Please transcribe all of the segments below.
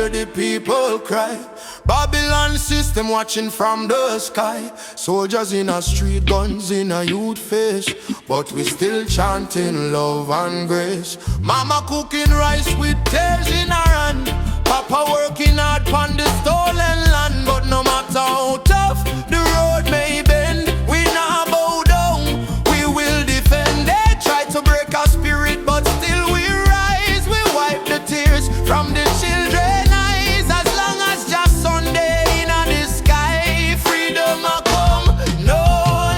hear the people cry. Babylon system watching from the sky. Soldiers in a street, guns in a youth face, but we still chanting love and grace. Mama cooking rice with tears in her hand. Papa working hard on the stolen land. But no matter how tough the road may bend, we not bow down, we will defend. They try to break our spirit, but still we rise. We wipe the tears from the children eyes. As long as just Sunday in the sky, freedom a come, no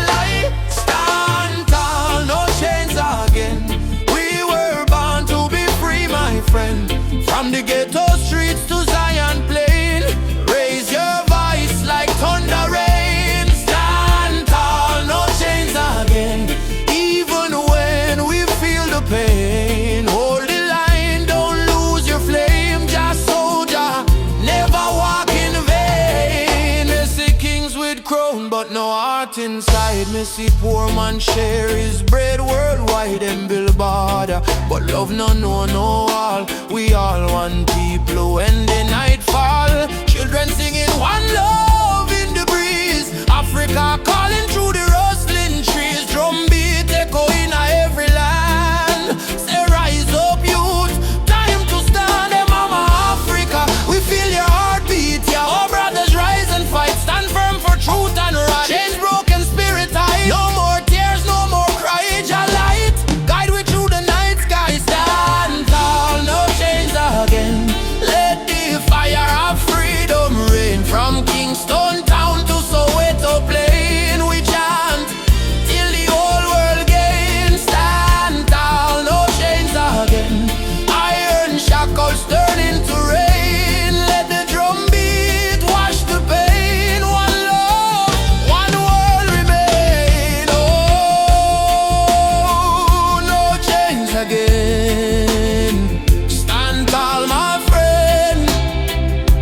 lie. Stand tall, no chains again. We were born to be free, my friend. From the ghetto streets to Zion Plain, raise your voice like thunder rain. Stand tall, no chains again. Even when we feel the pain, hold the line, don't lose your flame. Just soldier, never walk in vain. Me see kings with crown, but no heart inside. Me see poor man share his bread worldwide and build border, but love no know no all. We all one people when the night fall. Children singing one love in the breeze. Africa calling through the rustling trees. Drum beat echo in every land. Say rise up youth, time to stand. Hey mama Africa, we feel your heartbeat. Yeah, all brothers rise and fight. Stand firm for truth and right. Chains broken, spirit high. No more tears, no more cry. Jah light, guide we through the night sky. Stand tall, no chains again. Let the fire of freedom rain. From Kingston town to Soweto plain, we chant till the whole world gains. Stand tall, no chains again. Iron shackles turn into rain. Let the drum beat wash the pain. One love, one world remain. Oh, no chains again. Stand tall, my friend,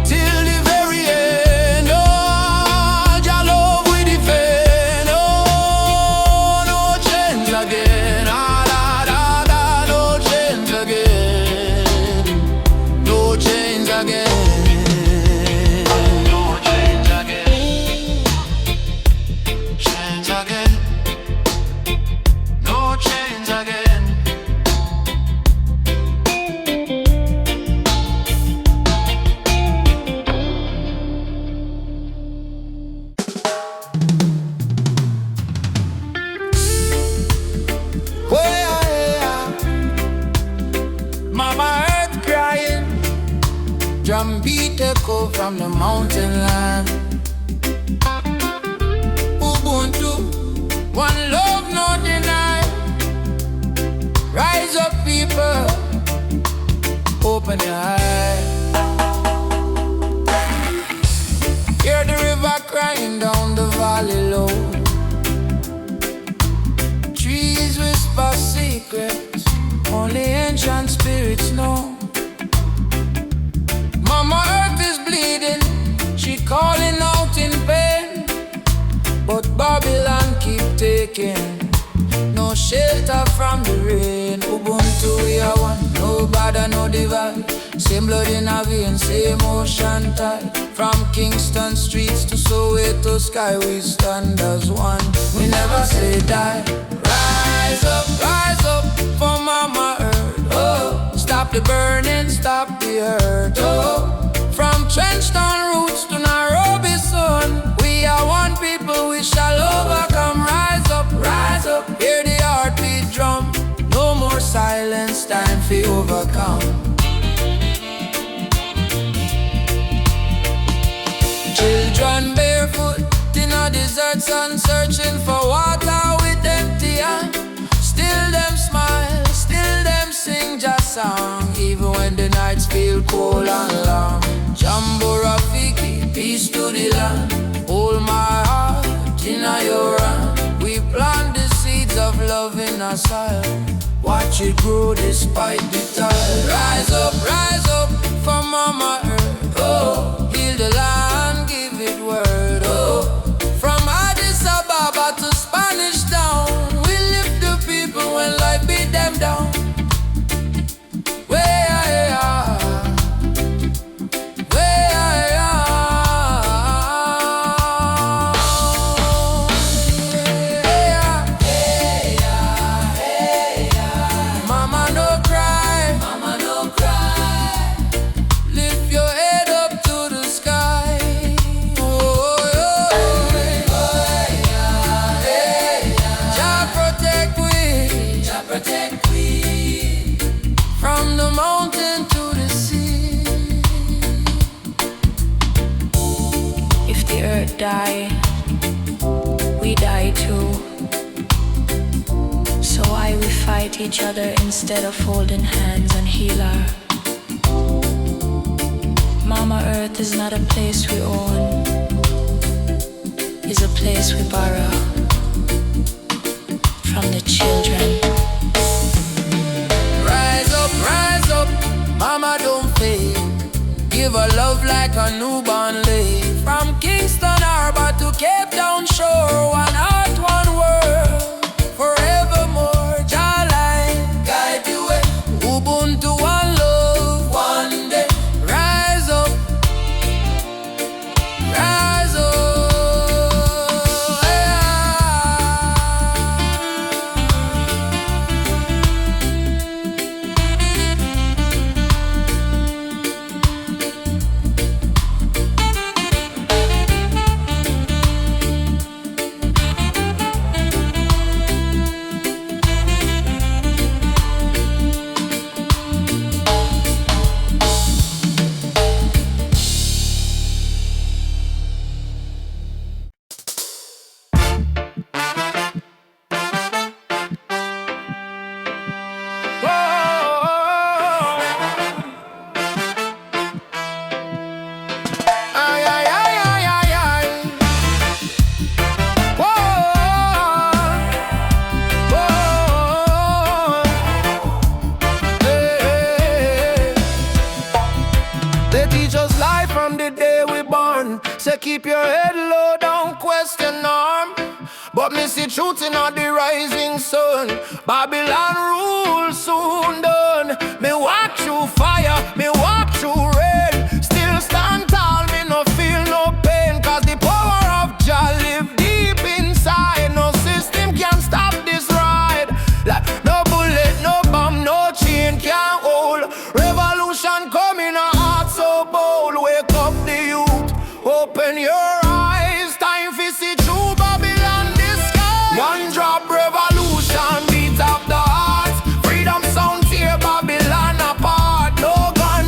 till the very end. Oh, Jah love we defend. Oh, no chains again. Ah, da, da, da, no chains again. No chains again. No chains again. Chains again. No chains again. Oh, yeah, yeah. Mama earth crying, drum beat echo from the mountain land. Ubuntu, one love, no deny. Rise up, people, open your eyes. Hear the river crying down the valley low. Trees whisper secrets only ancient spirits know. Mama earth is bleeding, she calling out in pain, but Babylon keep taking no shelter from the rain. Ubuntu we are one, no border, no divide. Same blood in our veins, same ocean tide. From Kingston streets to Soweto sky, we stand as one. We never say die. Rise up for Mama Earth. Oh, stop the burning, stop the hurt. Oh, from Trenchtown roots to Nairobi sun, we are one people, we shall overcome. Rise up, hear the heartbeat drum. No more silence, time for overcome. Children barefoot in a desert sun, searching for water with empty hand. Still them smile, still them sing just song, even when the nights feel cold and long. Jambo Rafiki, peace to the land. Hold my heart in your hand. We plant the seeds of love in our soil. Watch it grow despite the tide. Rise up for Mama Earth. Oh, heal the land, give it word. Oh, from Addis Ababa to Spanish Town, we lift the people when life beat them down. die, we die too. So why we fight each other instead of holding hands and heal our? Mama Earth is not a place we own, it's a place we borrow from the children. Rise up, mama don't fail. Give her love like a newborn lay. From Kingston Harbor to Cape Town shore, one heart, one world, forevermore. Jah light guide the way. Ubuntu, one love, one day. Rise up, rise up. Keep your head low, don't question norm. But me see truth in all the rising sun. Babylon rule soon done. Me walk through fire, me walk through rain. Still stand tall, me no feel no pain. Cause the power of Jah live deep inside. No system can stop this ride. Like no bullet, no bomb, no chain can hold. Revolution coming, a heart so bold. Wake up the youth, open your eyes, time for see true Babylon disguise. One drop revolution, beat up the heart. Freedom sound tear Babylon apart. No gun,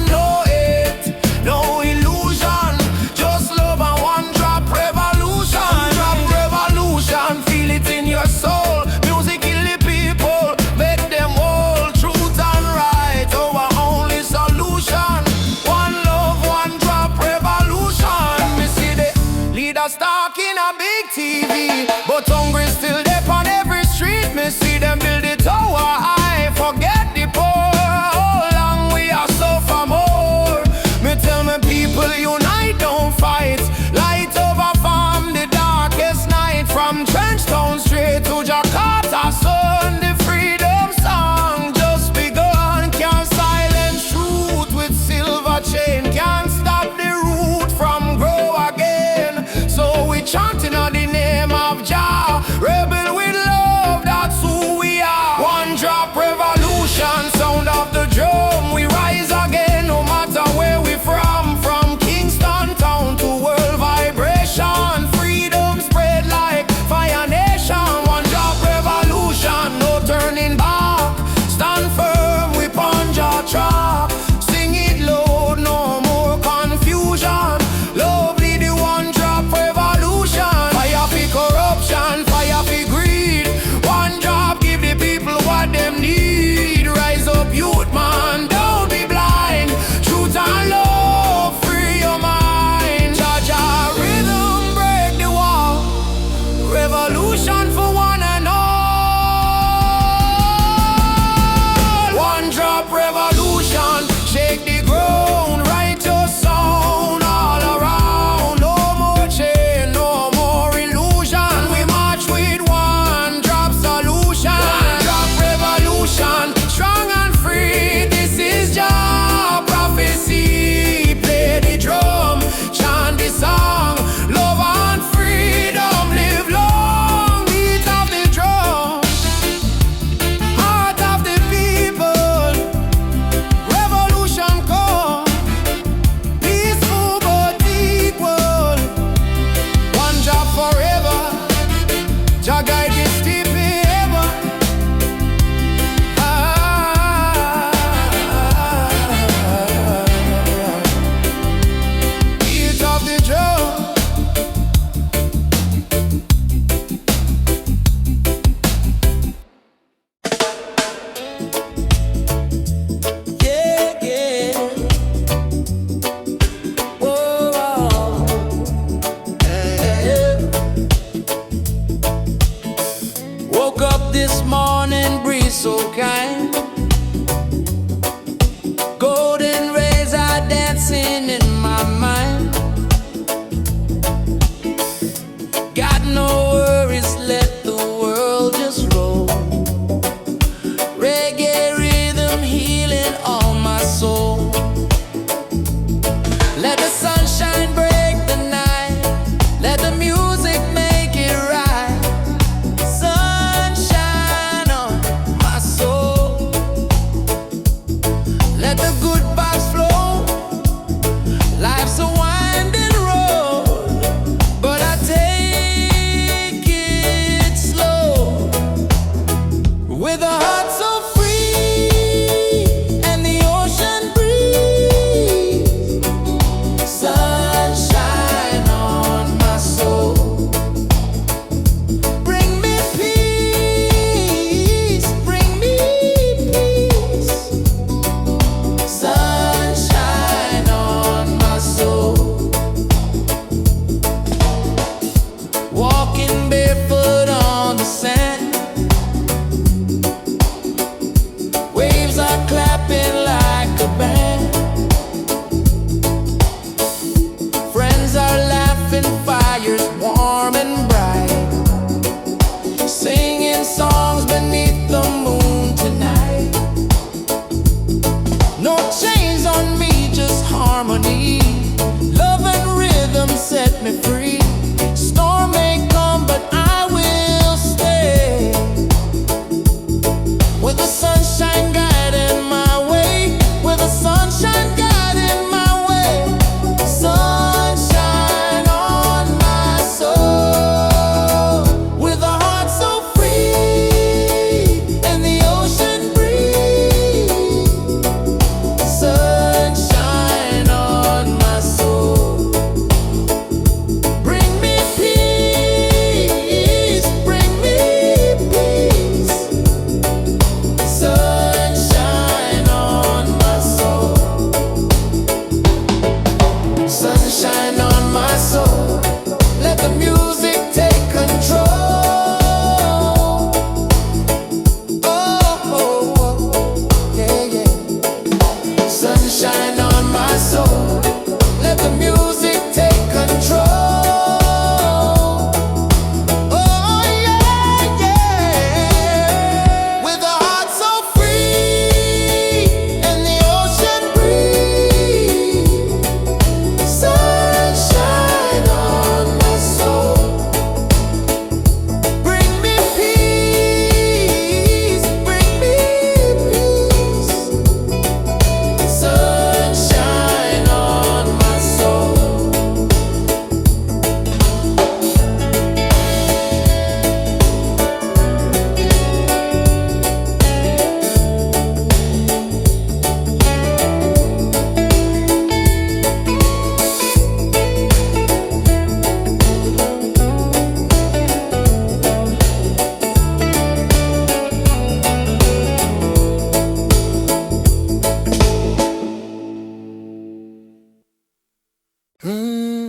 Mama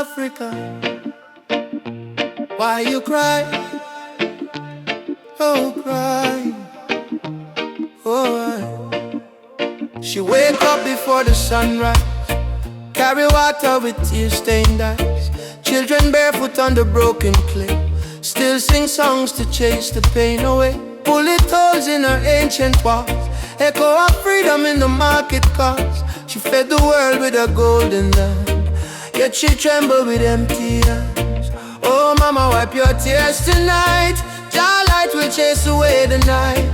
Africa, why you cry? Oh, cry. Oh, she wake up before the sunrise, carry water with tear-stained eyes. Children barefoot on the broken clay, still sing songs to chase the pain away. Bullet holes in her ancient walls, echo of freedom in the market cars. She fed the world with a golden land, yet she trembled with empty hands. Oh mama, wipe your tears tonight. Jah light will chase away the night.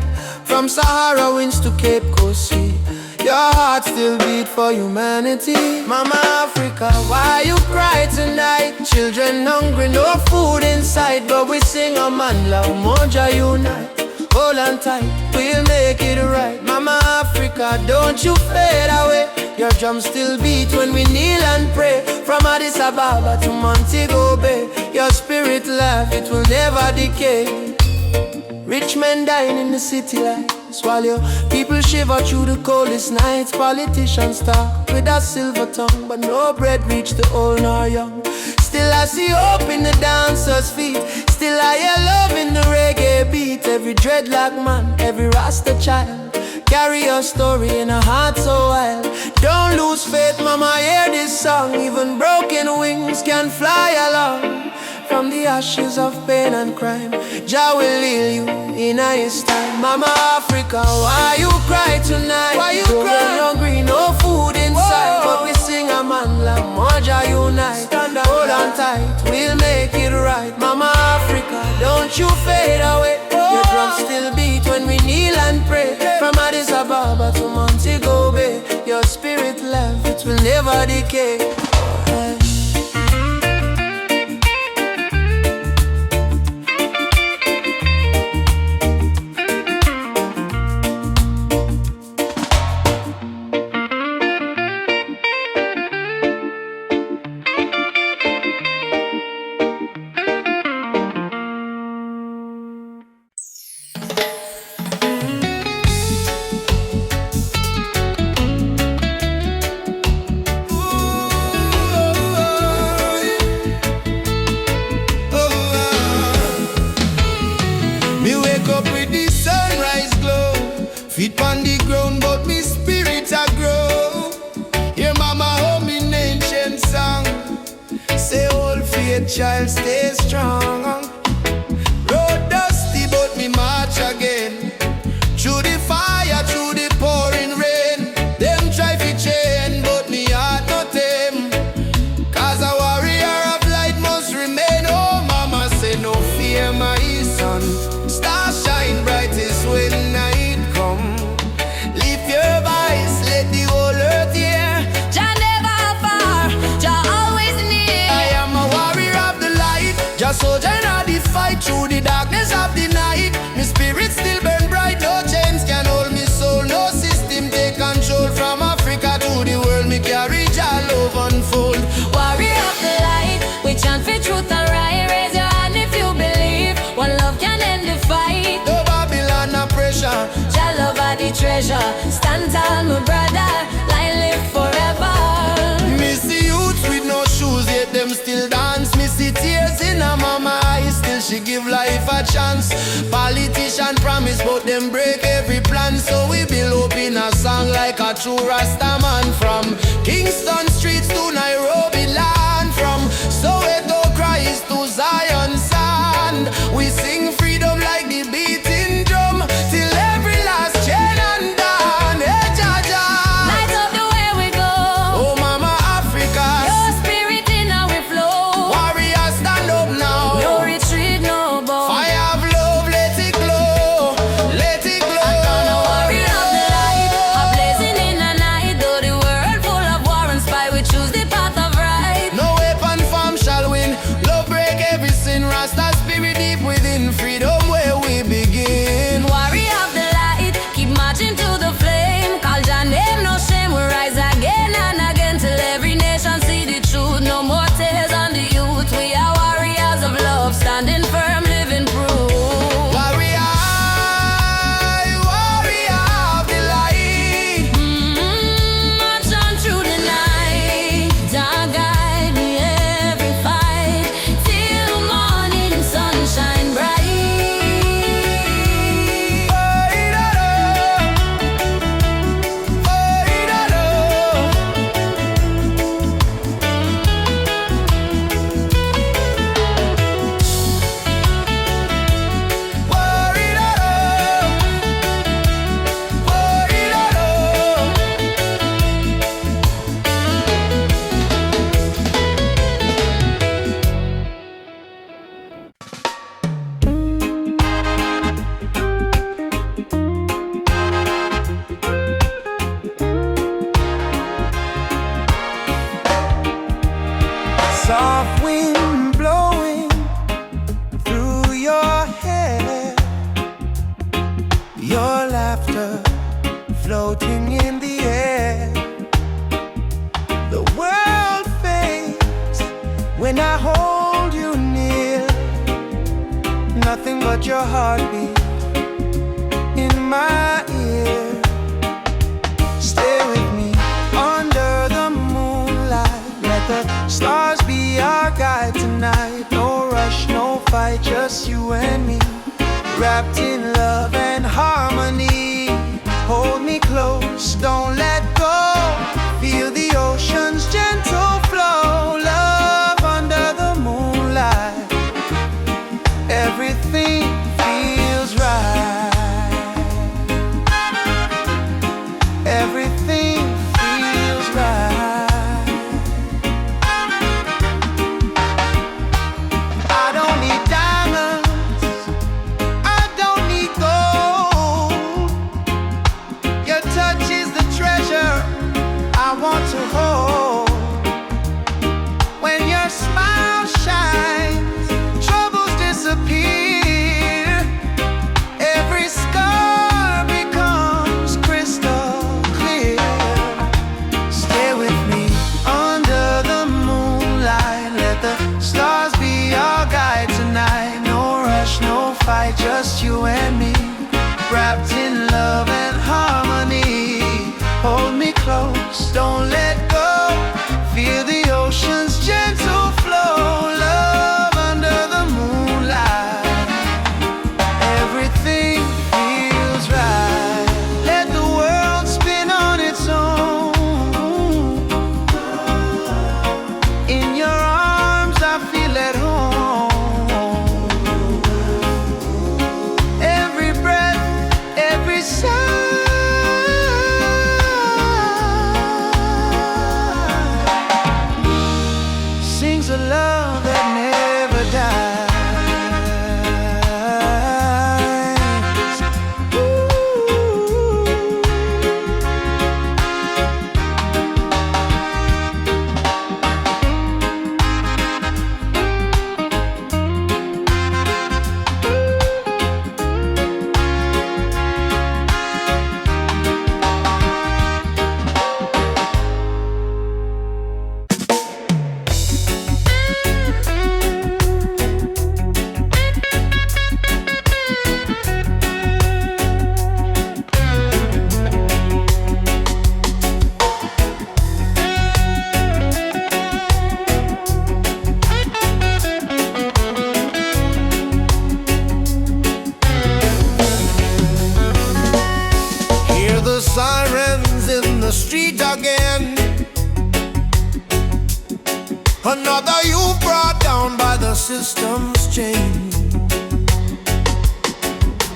From Sahara winds to Cape Coast Sea, your heart still beat for humanity. Mama Africa, why you cry tonight? Children hungry, no food inside, but we sing a man love, Moja unite. Hold on tight, we'll make it right. Mama Africa, don't you fade away. Your drums still beat when we kneel and pray. From Addis Ababa to Montego Bay, your spirit laugh, it will never decay. Rich men dying in the city lights, while your people shiver through the coldest nights. Politicians talk with a silver tongue, but no bread reach the old nor young. Still I see hope in the dancers' feet, still I hear love in the reggae beat. Every dreadlock man, every Rasta child, carry your story in a heart so wild. Don't lose faith, mama, hear this song. Even broken wings can fly along. From the ashes of pain and crime, Jah will heal you in His time. Mama Africa, why you cry tonight? Why you cry? Hungry, no food inside. Whoa. But we sing a man like Moja unite. Hold on tight, we'll make it right. Mama Africa, don't you fade away. Your drums still beat when we kneel and pray. From Addis Ababa to Montego Bay, your spirit life, it will never decay. Feet on the ground, but me spirit a grow. Hear mama hum in ancient song, say old faith child stay strong. Road dusty, but me march again. Through the fire, through the pouring rain. Them try to chain, but me heart not them. Cause a warrior of light must remain. Oh mama say no fear my son. Star shine brightest when night. Soldier in the fight through the darkness of the night. My spirit still burn bright. No chains can hold me soul. No system take control. From Africa to the world, me carry Jah love unfold. Warrior of the light, we chant for truth and right. Raise your hand if you believe one love can end the fight. No Babylon, no pressure. Jah love are the treasure. Stand tall, my brother, light live forever. Me see youths with no shoes, yet them still dance. Me see tears in her mama eyes, still she give life a chance. Politician promise, but them break every plan. So we build up in a song like a true Rasta man. From Kingston streets to Nairobi land, from Soweto cries to Zion sand. We sing freedom like the beating drum, till every last chain undone. Hey Jah Jah, Light up the way we go. oh mama Africa, Your spirit in our flow. warriors stand up now. No retreat, no bow. Fire of love, let it glow, let it glow. I found a warrior of the light, a blazing in the night. Though the world Soft wind blowing through your hair, your laughter floating in the air. The world fades when I hold you near. Nothing but your heartbeat in my ear. Stay with me under the moonlight. Let the stars be our guide tonight. No rush, no fight, just you and me, wrapped in love and harmony. Hold me close, don't let go. Feel the ocean's gentle flow. Love under the moonlight. Everything feels right. Everything feels right. I don't need diamonds, I don't need gold. Your touch is the treasure I want to hold. When your smile shines, troubles disappear. Every scar becomes crystal clear. Stay with me under the moonlight. Let the stars be our guide tonight. No rush, no fight, just you and me, wrapped in love and harmony. Hold me close, don't let go. Feel the ocean's gentle flow. Love under the moonlight. Everything feels right. Let the world spin on its own. In your arms I feel at home. Every breath, every sigh sings a love that never dies. Hear the sirens in the street again. Another youth brought down by the system's chain.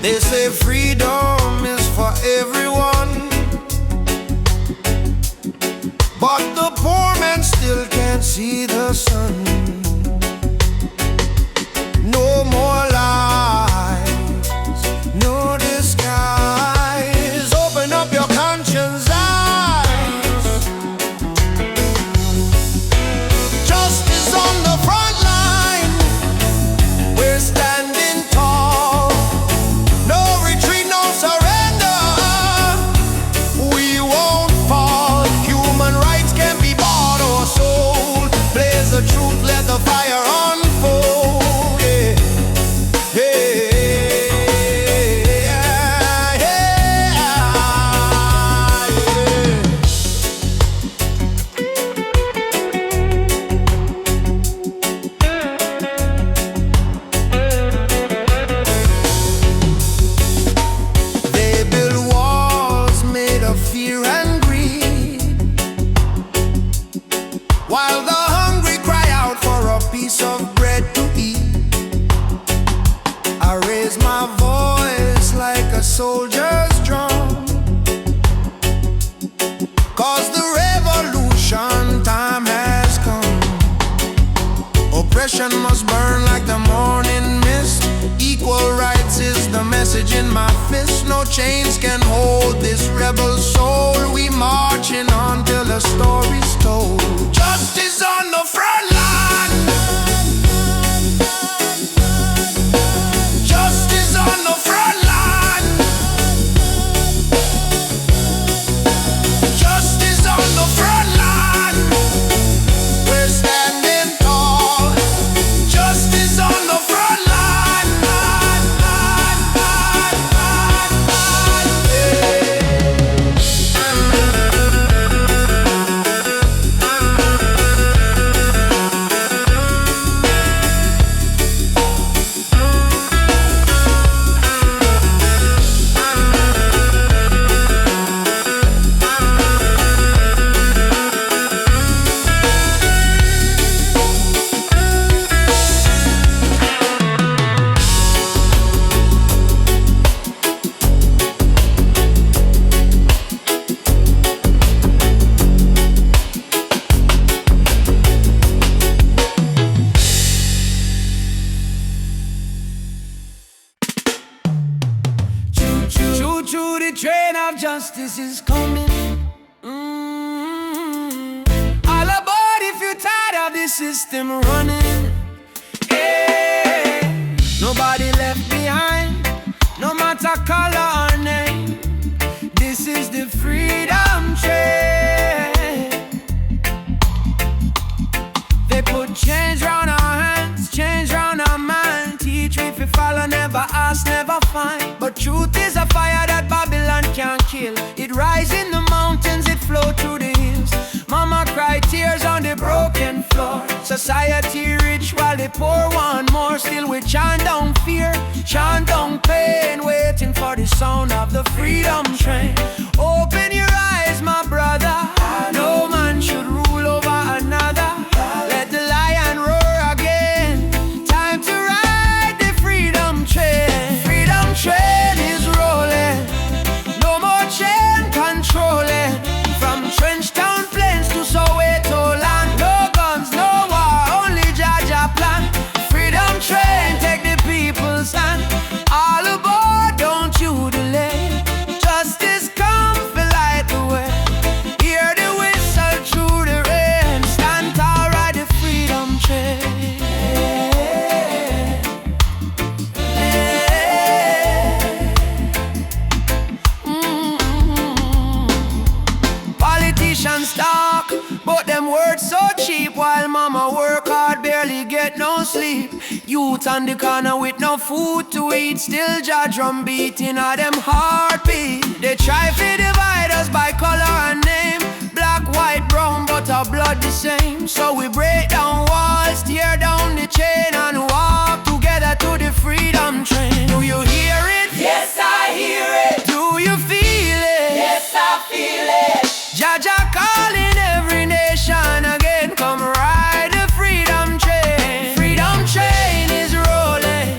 They say freedom is for everyone, but the poor man still can't see the sun. No more lies, no disguise. Open up your conscience eyes. Justice on the front line. We're standing tall. No retreat, no surrender. We won't fall. Human rights can be bought or sold. Blaze the truth, let the fire unfold. Yeah. Yeah. They build walls made of fear and greed, while the hungry cry out for a piece of bread to eat. I raise my voice like a soldier's drum, 'cause the revolution time has come. Oppression must burn like the morning mist. Equal rights is the message in my fist. No chains can hold this rebel soul. We marching on till the story's told. Justice on the front line. justice is coming. All aboard if you're tired of the system running. Hey, nobody left behind, no matter color or name. This is the freedom train. They put change round our hands, change round our mind. Teach me if you follow, never ask, never find. But truth is a fire that Babylon can't kill. It rise in the mountains, it flow through the hills. Mama cry tears on the broken floor. Society rich while the poor want more. Still we chant down fear, chant down pain, waiting for the sound of the freedom train. Open your eyes, my brother. No man should rule over another. Let the lion roar again. Time to ride the freedom train. Freedom train is rolling. No more chain controlling. From trench town plains to Soweto land. No guns, no war, only Jaja plan. Freedom train, take the people's hand. All aboard, don't you delay. Justice come for light the way. Hear the whistle through the rain. Stand tall, ride the freedom train. Politicians talk, but them words so cheap. While mama work hard, barely get no sleep. Youth on the corner with no food to eat. Still jaw drum beating at them heartbeat. They try to divide us by color and name. Black, white, brown, but our blood the same. So we break down walls, tear down the chain, and walk together to the freedom train. Do you hear it? Yes, I hear it. Do you feel it? Yes, I feel it. Jaja calling every nation again. Come ride the freedom train. Freedom train is rolling.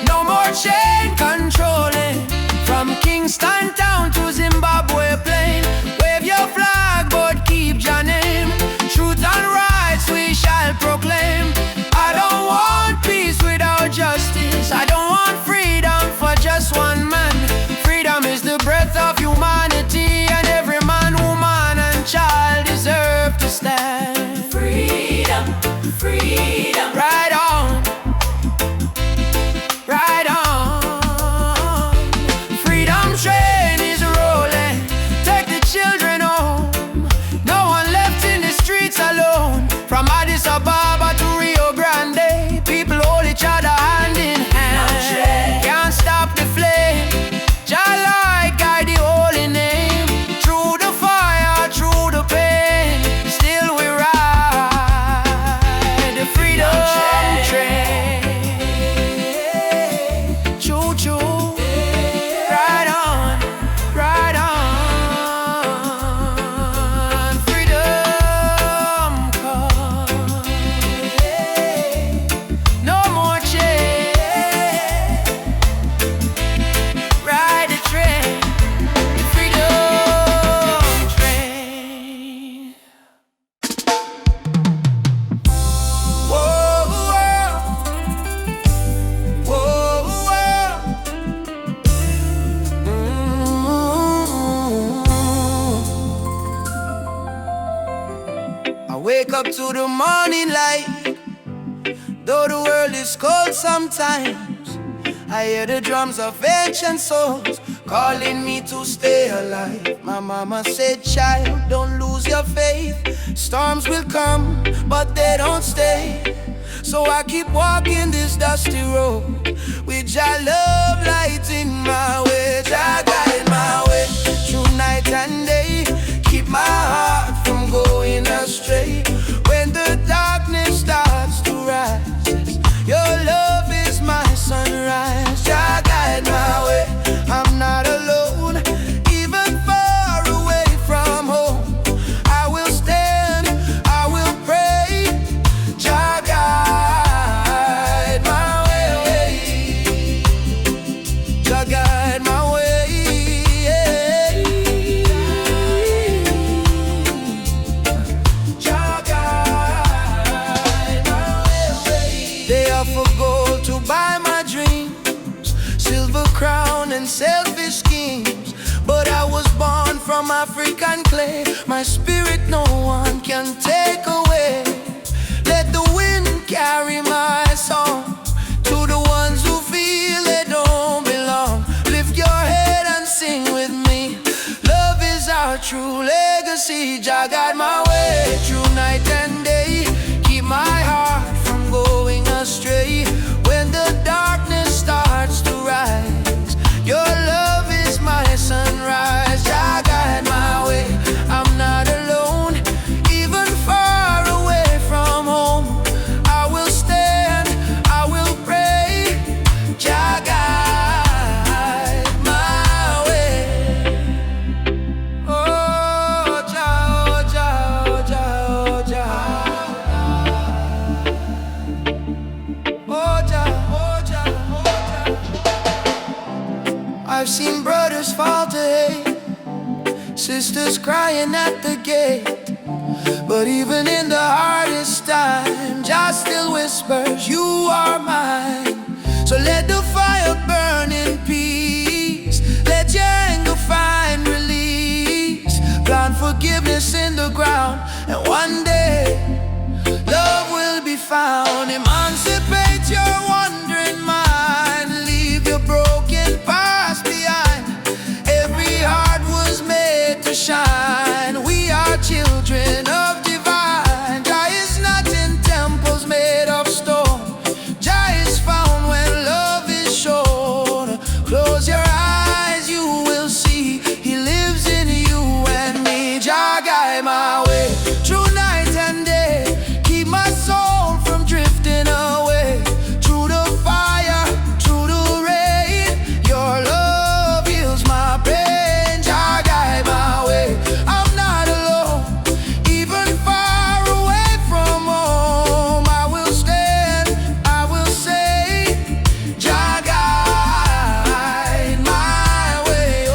No more chain controlling. From Kingston town to Zimbabwe plain. Wave your flag but keep your name. Truth and rights we shall proclaim. I don't want peace without justice. I don't want freedom for just one man. Freedom is the breath of humanity, and every man, woman and child deserve to stand. Freedom, freedom. Right on, right on. Freedom train is rolling. Take the children home. No one left in the streets alone. From Addis Ababa to Rio Grande, people hold each other hand in hand. Can't stop the flame. Jah light guide the holy name. Through the fire, through the pain, still we ride the freedom train. Choo choo, ride on, ride on. Freedom come. No more chain. Ride the train, the freedom train. Whoa, whoa, whoa, whoa. I wake up to the morning light. Though the world is cold sometimes, I hear the drums of ancient souls calling me to stay alive. My mama said, child, don't lose your faith. Storms will come, but they don't stay. So I keep walking this dusty road with your love lighting my way. Jah guide my way through night and day. Keep my heart from going astray. When the darkness starts to rise, your love is my sunrise. Jah guide my way. I'm not alone, even far away from home. I will stand, I will pray. Jah guide my way. Jah guide my way. from African clay. My spirit no one can take away. Let the wind carry my song to the ones who feel they don't belong. Lift your head and sing with me. Love is our true legacy. Jah guide my way through night and day. Keep my heart from going astray. When the darkness starts to rise, your love is my sunrise. Jah guide my way. I'm not alone, even far away from home. I will stand, I will pray. Jah guide my way. Oh Jah, oh Jah, oh Jah, oh Jah. Oh Jah, oh Jah, oh Jah. I've seen brothers fall to hate, sisters crying at the gate. But even in the hardest time, Jah still whispers, you are mine. So let the fire burn in peace. Let your anger find release. Plant forgiveness in the ground, and one day love will be found. Emancipate your wandering mind. Leave your broken past behind. Every heart was made to shine. We are children of divine. Jah is not in temples made of stone. Jah is found when love is shown. Close your eyes, you will see He lives in you and me. Jah guide my way through night and day. Keep my soul from drifting away. Through the fire, through the rain, your love heals my pain. Jah guide my way. I'm not alone, even far away from home. I will stand, I will say, Jah guide my way.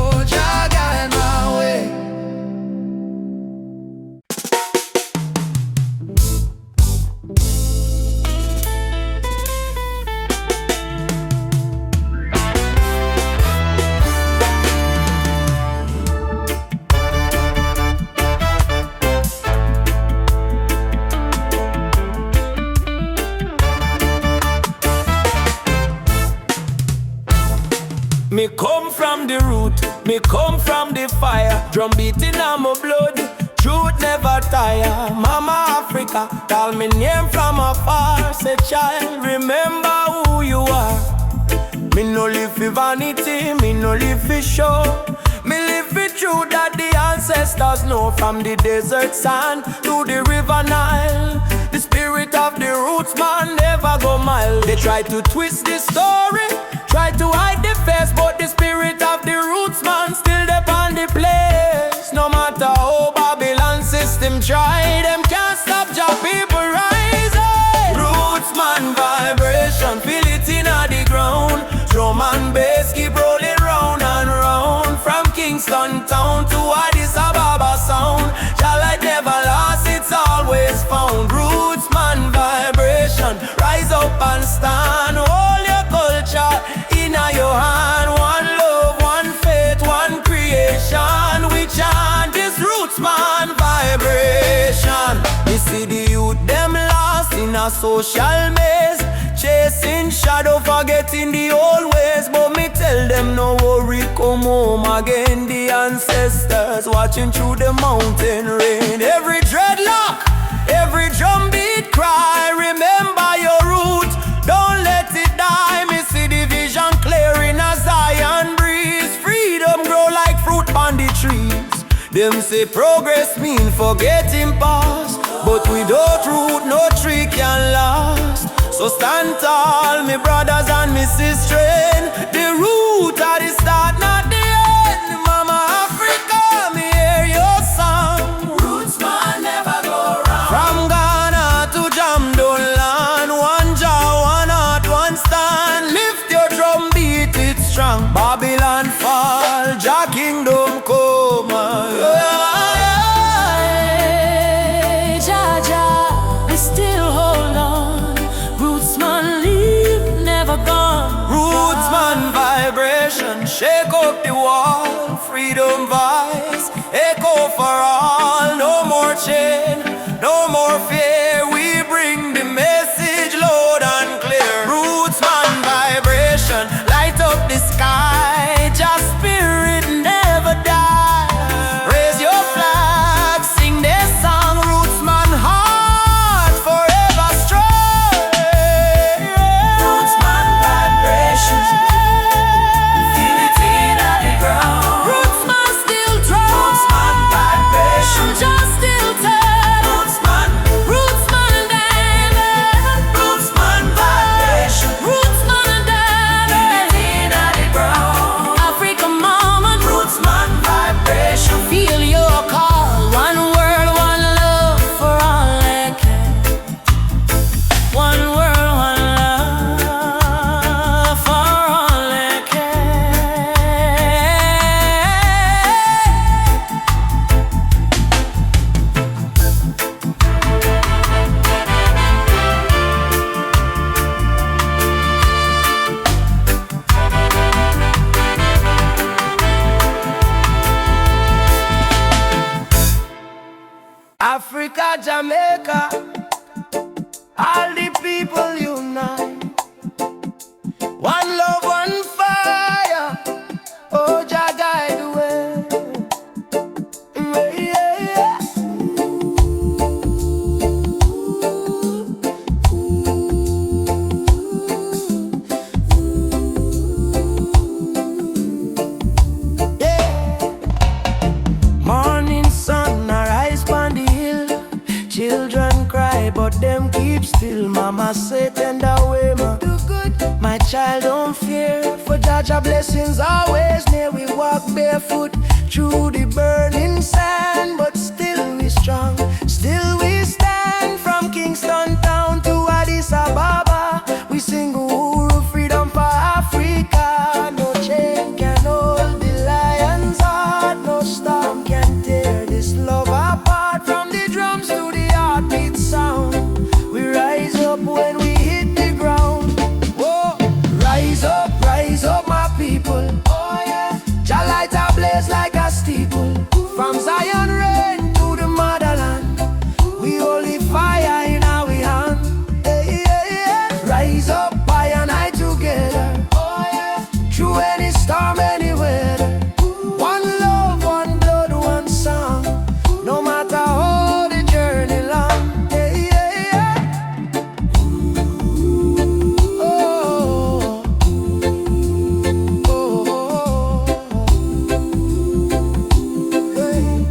Oh, Jah guide my way. Me come from the root, me come from the fire. Drum beating on my blood, truth never tire. Mama Africa, call me name from afar. Say child, remember who you are. Me no live for vanity, me no live for show. Me live for truth that the ancestors know. From the desert sand to the river Nile, the spirit of the roots man never go mild. They try to twist the story, try to hide the face, but the spirit of the roots man still there on the place. No matter how Babylon system try, them can't stop your people rising. Roots man vibration, feel it in the ground. Drum and bass keep rolling round and round. From Kingston town to Addis Ababa sound, your light never lost, it's always found. Roots man vibration, rise up and stand. Hold your culture in your hand. One love, one faith, one creation. We chant this roots man vibration. You see the youth them lost in a social maze, chasing shadow, forgetting the old ways. But me tell them no worry, come home again. The ancestors watching through the mountain rain. Every dreadlock, every drum beat cry, remember your root, don't let it die. Me see the vision clearing as Zion breeze. Freedom grow like fruit on the trees. Them say progress mean forgetting past, but without root no tree can last. So stand tall, me brothers and me sisters. The root at the start, not the end. Mama Africa, me hear your song. Roots man never go wrong. From Ghana to Jamdoland, one jaw, one heart, one stand. Lift your drum, beat it strong. Babylon fall, Jah kingdom come. Jah, Jah. Shake up the wall, freedom voice, echo for all. No more chain, no more fear. We bring the message loud and clear. Roots man vibration, light up the sky. Just spirit never die. Raise your flag, sing this song. Roots man heart forever strong. Roots man vibration. Feel it in the ground. Roots man still drum. Roots man vibration. Just still turn. Roots man Diamond. Roots man vibration. Roots man Feel Diamond. it in the ground. Africa mama. Roots man vibration. Feel your call. One world, one love for all that can. One world, one love for all that can. Africa, Jamaica, all the people unite. One love, one fire. Oh, Jah guide the way. Yeah, yeah. Morning sun arise on the hill. Children cry, but them keep still. Mama say tender way, ma do good. My child don't fear, for Jaja blessings always near. We walk barefoot through the burning sand, but still we strong. Still we stand from Kingston town to Addis Ababa. We sing Uhuru, freedom for Africa. No chain can hold the lion's heart. No storm can tear this love apart. From the drums to the heartbeat sound, we rise up when we hit the ground. Whoa, rise up, my people. Oh yeah, Jah light a blaze like a steeple. From Zion rain to the motherland, we only fire in our hand. Hey, yeah, yeah. Rise up, I and I together. Oh yeah, through any storm, any weather. One love, one blood, one song. No matter how the journey long. Hey, yeah, yeah. Oh, oh, hey.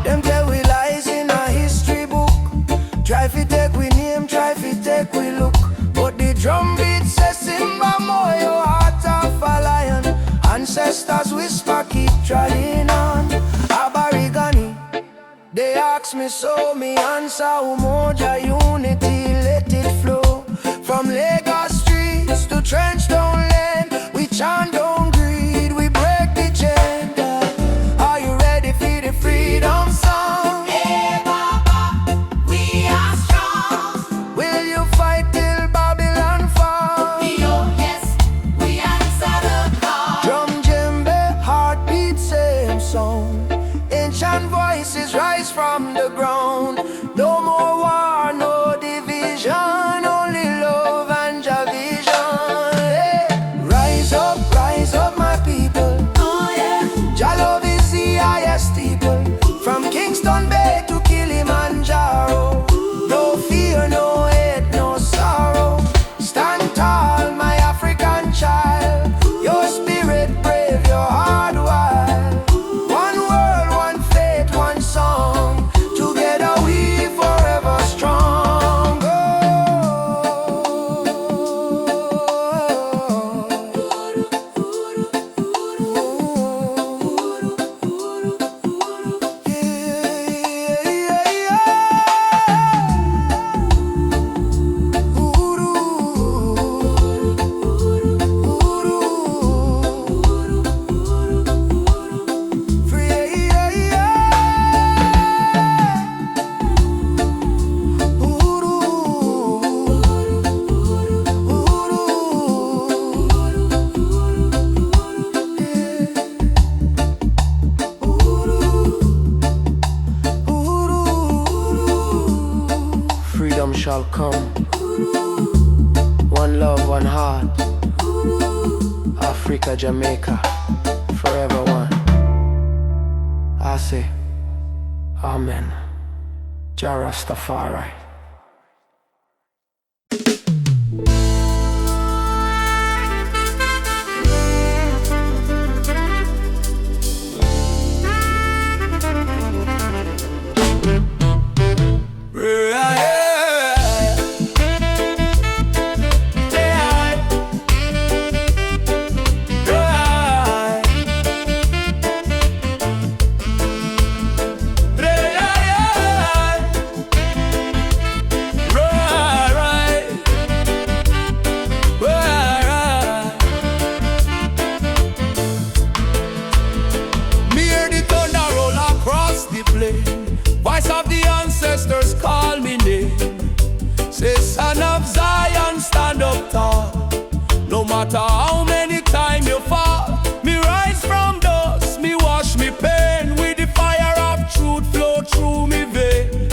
Them tell we lies in a history book. Try fi take we name, try fi take we look. But the drum beat says Simba Moyo, heart of a lion. Ancestors whisper, keep trying on. Aborigine, they ask me so, me answer Umoja unity, let it flow. From Lagos streets to Trenchtown Lane, we chant don't greed, we break the chain. Are you ready for the freedom song? Hey Baba, we are strong. Will you fight till Babylon fall? Oh yes, we answer the call. Drum, djembe, heartbeat, same song. Ancient voices rise from the ground. No more war, no division. love, one heart. Africa, Jamaica, forever one. I say, Amen. Jah Rastafari. Voice of the ancestors call me name. Say, son of Zion, stand up tall. No matter how many times you fall, me rise from dust, me wash me pain. With the fire of truth flow through me vein.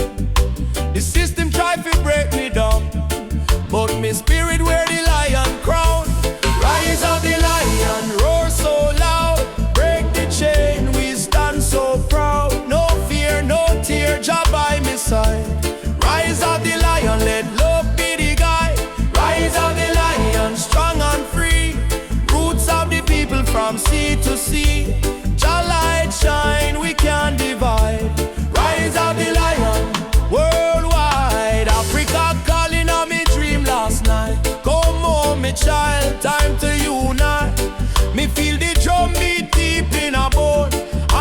The system try to break me down, but me spirit wear the lion crown. Rise of the lion, roar so loud. Break the chain, we stand so proud. No fear, no tear, Jah by me side. Rise of the lion, let love be the guide. Rise of the lion, strong and free. Roots of the people from sea to sea. Jah light shine, we can't divide. Rise of the lion, worldwide. Africa calling on me dream last night. Come home, me child, time to unite. Me feel the drum beat deep in a bone.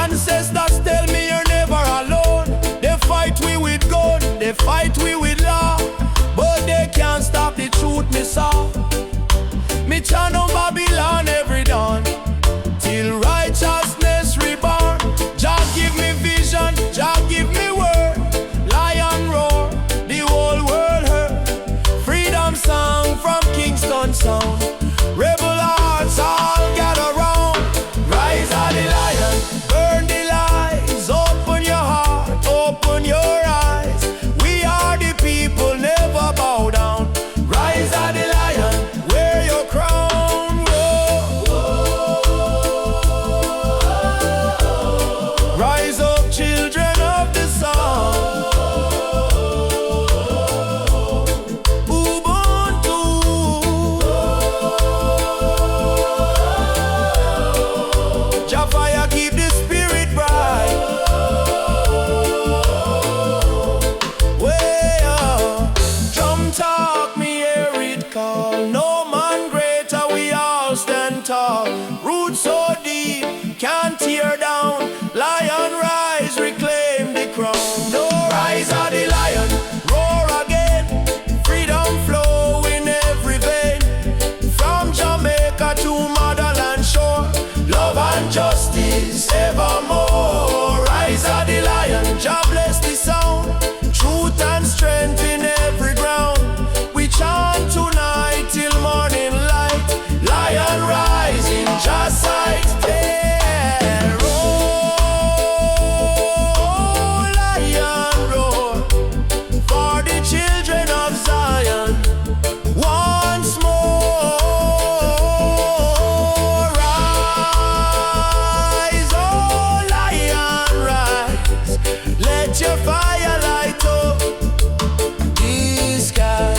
Ancestors tell me you're never alone. They fight we with gun, they fight we with law, but they can't stop the truth me saw. Me chant on Babylon every dawn, till righteousness reborn. Jah give me vision, Jah give me word. Lion roar, the whole world heard. Freedom song from Kingston sound. Rebel hearts all gather round. Rise of the lion, burn the lies. Open your heart, open your eyes. We are the people, never bow down. Rise of the lion, wear your crown. Whoa. Rise up, children of the sun. Ubuntu. Jah fire keep the spirit bright. Way up, drum talk, me hear it call. No man greater, we all stand tall. Roots so deep, can't tear down. Lion rise, reclaim the crown. No rise of the lion, roar again. Freedom flow in every vein. From Jamaica to motherland shore. Love and justice evermore. Rise of the lion, Jah bless the sound. Truth and strength in every ground. We chant tonight till morning light. Lion rise in Jah's sight. Yeah, roar, lion roar, for the children of Zion. Once more, rise, oh lion, rise. Let your fire light up the sky.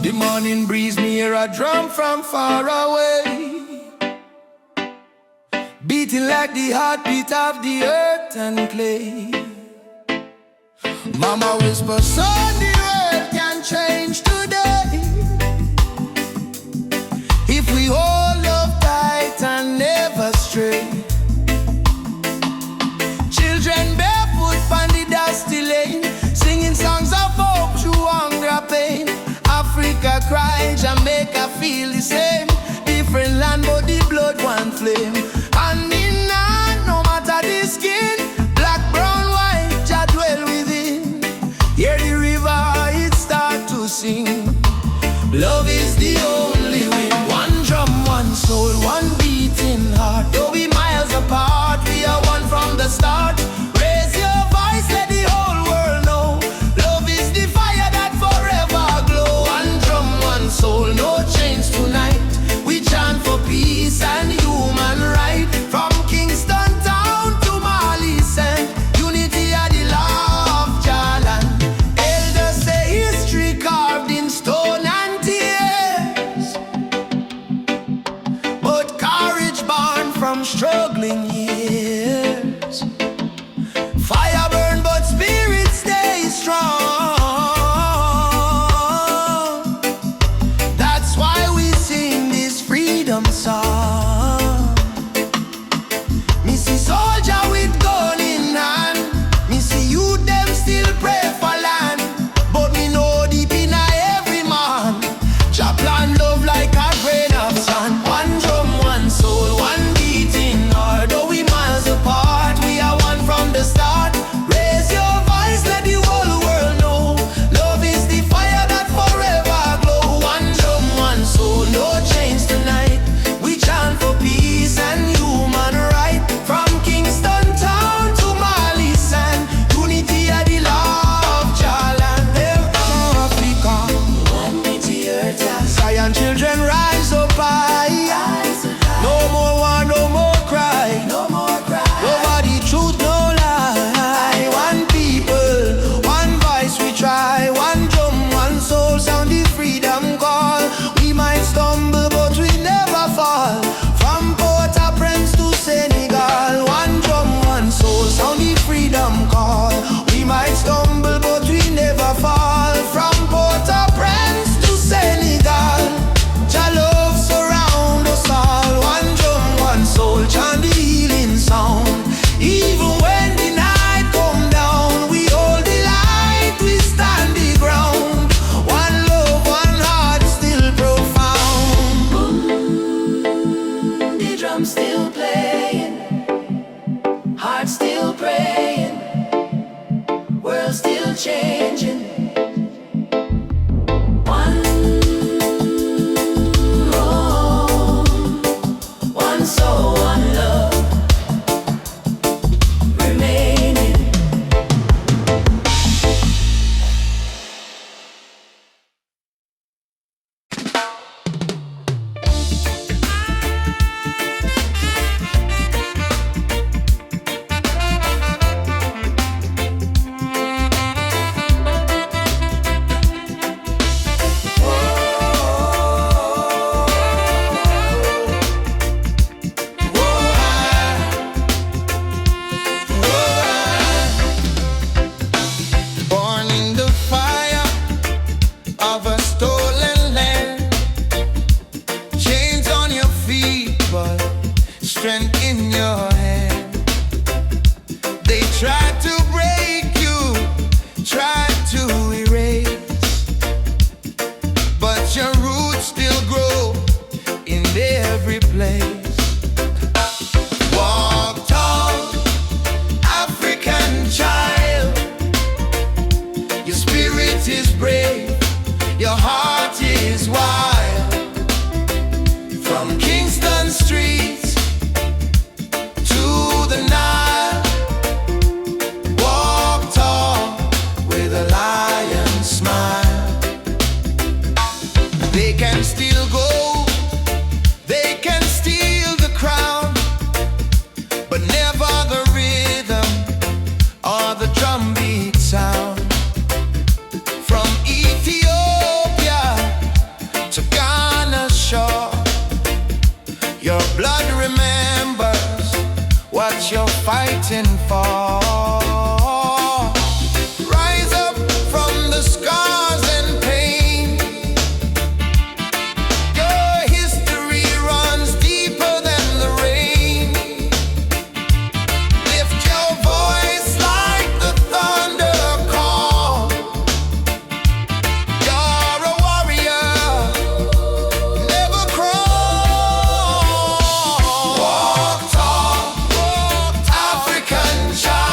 The morning breeze, me hear a drum from far away, beating like the heartbeat of the earth and clay. Mama whisper, son, the world can change today if we hold up tight and never stray. Children barefoot on the dusty lane, singing songs of hope through hunger pain. Africa cry, Jamaica feel the start. Raise your voice, let the whole world know. Love is the fire that forever glow. One drum, one soul, no change tonight. We chant for peace and human right. From Kingston town to Marley Sand, unity are the law of Jalan. Elders say history carved in stone and tears, but courage born from struggling years. Fire burn but spirit stay strong. That's why we sing this freedom song. Me see soldier with gun in hand. Me see youth them still pray for land. But me know deep in every man, Jah plan love like a grain of sand. One drum, one soul, one beating heart. Though we miles apart, we are one from the start. Raise your voice, let the whole world know. Love is the fire that forever glow. One drum, one soul, no change tonight. We chant for peace and human right. From Kingston town to Marley Sand, unity are the law of Jalan. Africa, one with the earth. Zion children rise up high. No more war, no more cry. No more cry. Nobody truth, no lie. One people, one voice we try. One drum, one soul, sound the freedom call. We might stumble, but we never fall. From Port-au-Prince to Senegal, one drum, one soul, sound the freedom call. We might stumble, but we never fall. From Port-au-Prince to Senegal, Jah love surround us all. One drum, one soul, chant the healing sound. Even when the night come down, we hold the light, we stand the ground. One love, one heart, still profound. The drum still playing, heart still praying, world still changing. One home, one soul, one love remaining. Born in the fire of a stolen land. Chains on your feet, but strength in your hand. They tried to break you, tried to erase, but your roots still grow in every place. Walk tall, African child. Your spirit is brave, your heart is wild. From Kingston streets to the Nile, walk tall with a lion smile. They can steal gold, they can steal the crown, but never the rhythm or the drumbeat sound. From Ethiopia to Ghana's shore, your blood remembers what you're fighting for. Rise up from the scars and pain. Your history runs deeper than the rain. Lift your voice like the thunder call. You're a warrior, never crawl. Walk tall, African child.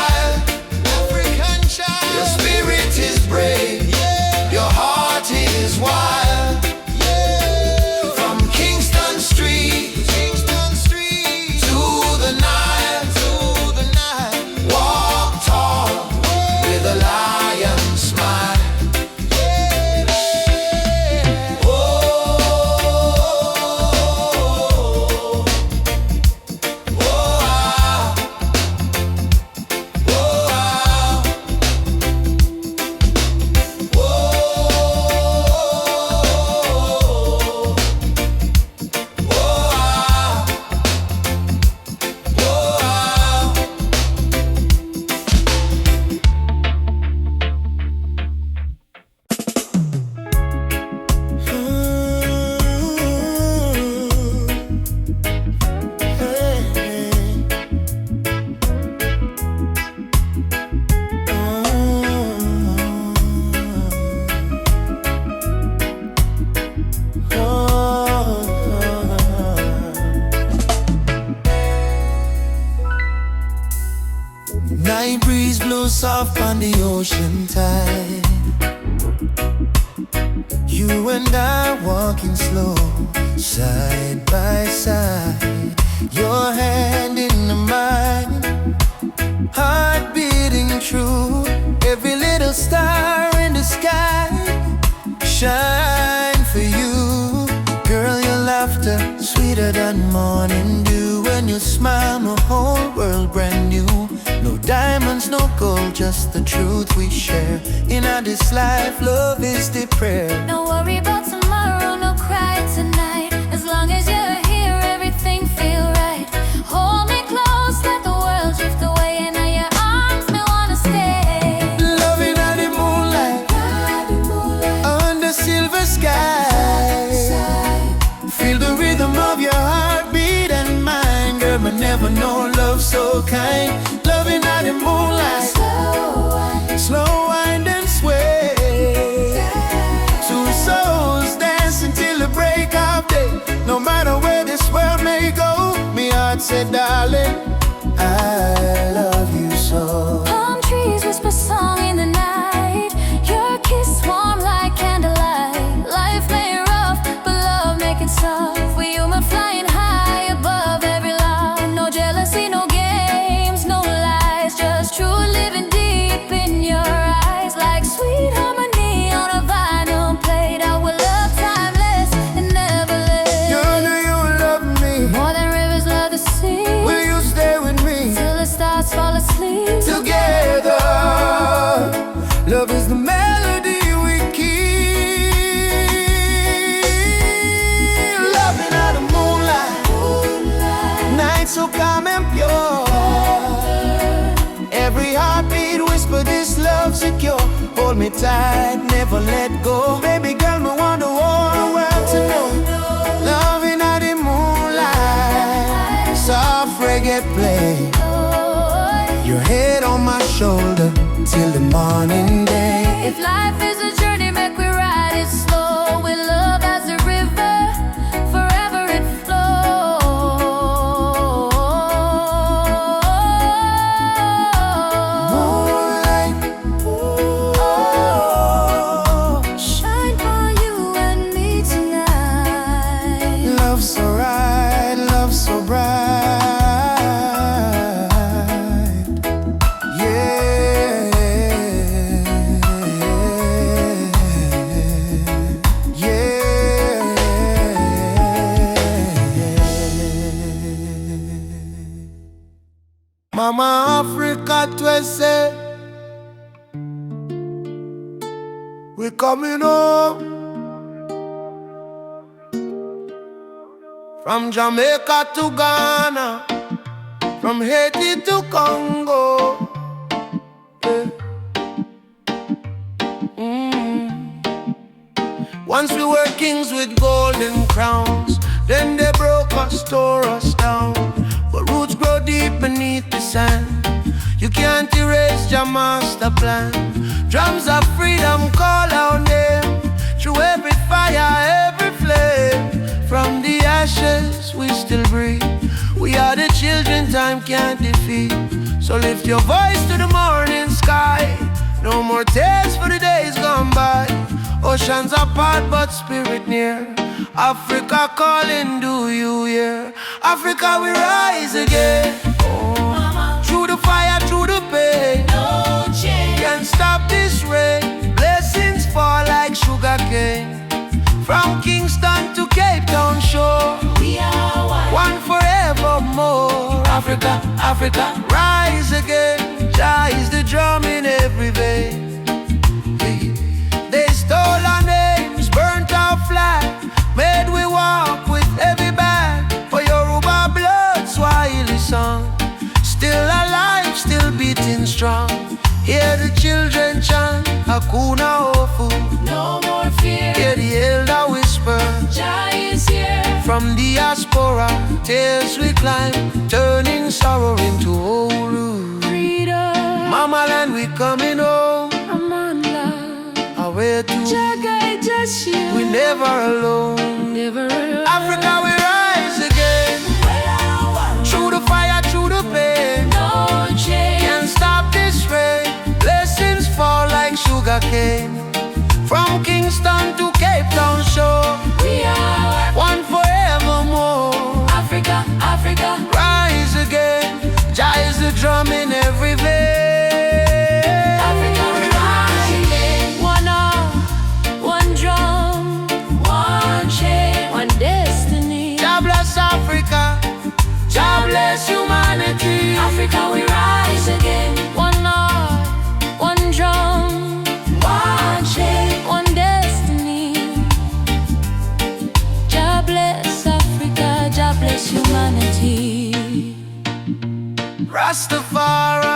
soft on the ocean tide. You and I walking slow, side by side. Your hand in mine, heart beating true. Every little star in the sky shine for you. Girl, your laughter sweeter than morning dew. When you smile, my whole world brand new. No diamonds, no gold, just the truth we share. In this life, love is the prayer. Don't worry about tomorrow, no cry tonight. As long as you're here, everything feel right. Hold me close, let the world drift away. And in your arms, me wanna stay. Loving at the moonlight, under silver sky. Feel the rhythm of your heartbeat and mine. Girl, I never know love so kind. Loving at the moonlight, slow wind and sway. Two souls dancing till the break of day. No matter where this world may go, me heart said, darling, I love you so. Palm trees whisper song in the night. Your kiss warm like candlelight. Life may rough, but love make it soft. We human flying high above every lie. No jealousy, no games, no lies. Just true living deep in your eyes. Like sweet harmony on a vinyl plate. Our love timeless and never late. You know you love me More than rivers love the sea. Will you stay with me Till the stars fall asleep. together? Love is the melody we keep. Loving out the moonlight, night so calm and pure. Every heartbeat whisper this love secure. Hold me tight, never let go. Baby girl, me want the whole world to know. Loving out the moonlight, soft reggae play. Your head on my shoulder till the morning day. If life is a journey, make we ride it slow. With love as a river, forever it Moonlight, shine for you and me tonight. love so right, love so bright. Yeah, yeah. Mama Africa twese, we coming home. From Jamaica to Ghana, from Haiti to Congo. Yeah. Once we were kings with golden crowns, then they broke us, tore us down. But roots grow deep beneath the sand. You can't erase your master plan. Drums of freedom call our name. Through every fire, every flame. From the ashes we still breathe. We are the children time can't defeat. So lift your voice to the morning sky. No more tears for the days gone by. Oceans apart but spirit near. Africa calling, do you hear? Africa we rise again. Oh. Through the fire, through the pain. No change. Can't stop this rain. Blessings fall like sugar cane. From Kingston to Cape Town shore, We are one forevermore. Africa, Africa, rise again. Jah is the drum in every vein. They stole our names, burnt our flag, made we walk with heavy bag. For Yoruba blood, Swahili song, still alive, still beating strong. Hear the children chant, Hakuna Hofu. no more fear. Hear the elder whisper, Jah is here. from diaspora, tears we climb, turning sorrow into Uhuru. Freedom, Mama land, we coming home. I'm on love. Away to, Jah guide just you. we never alone. Never alone. Africa, we rise again. Through the fire, through the pain. No change. Can't stop this rain. Kingston to Cape Town show. We are one forevermore. Africa, Africa. Rise again, Jah is the drum in every vein. Africa, we rise again. One arm, one drum, one chain, one destiny. Jah bless Africa, Jah bless humanity. Africa, we rise again. One heart, one drum, one chain, one destiny. Jah bless Africa, Jah bless humanity. Rastafari.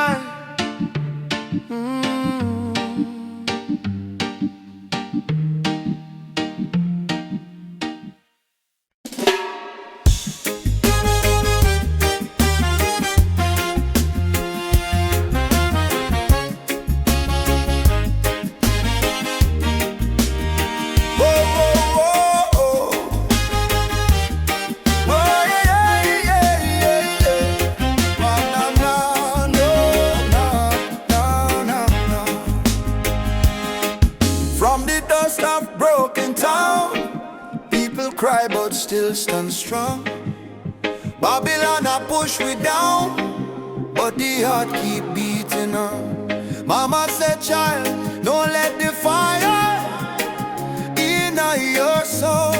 Cry but still stand strong. Babylon a push we down, but the heart keep beating on. Mama said, child, don't let the fire in your soul.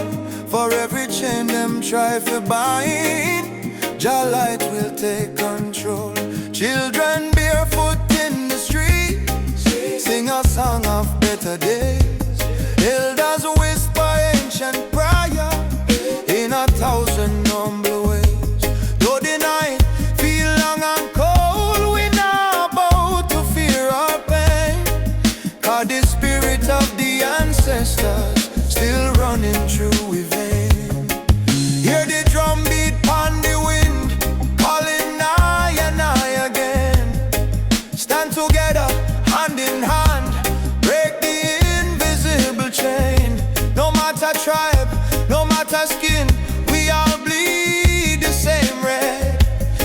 For every chain them try to bind, Jah light will take control. Children barefoot in the streets, sing a song of better days. Elders whisper ancient prayer in 1,000 humble ways. Though the night feel long and cold, we not about to fear or pain. 'Cause the spirit of the ancestors still running through we vein. Hear the drum beat on the wind, calling nigh and nigh again. Stand together, hand in hand, break the invisible chain. No matter tribe, no matter skin, we all bleed the same red.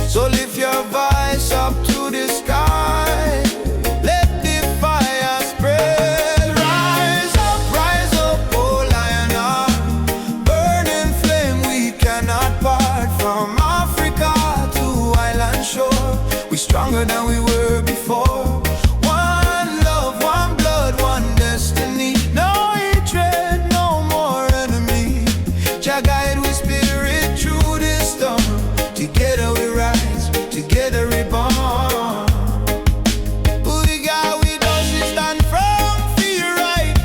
So lift your voice up to the sky, let the fire spread. Rise up, oh lion heart, burning flame we cannot part. From Africa to island shore, we stronger than we were before. One love, one blood, one destiny. No hatred, no more enemy. Jah guide we spirit through this storm. Together we rise, together we born. We got with us, we stand firm, feel right.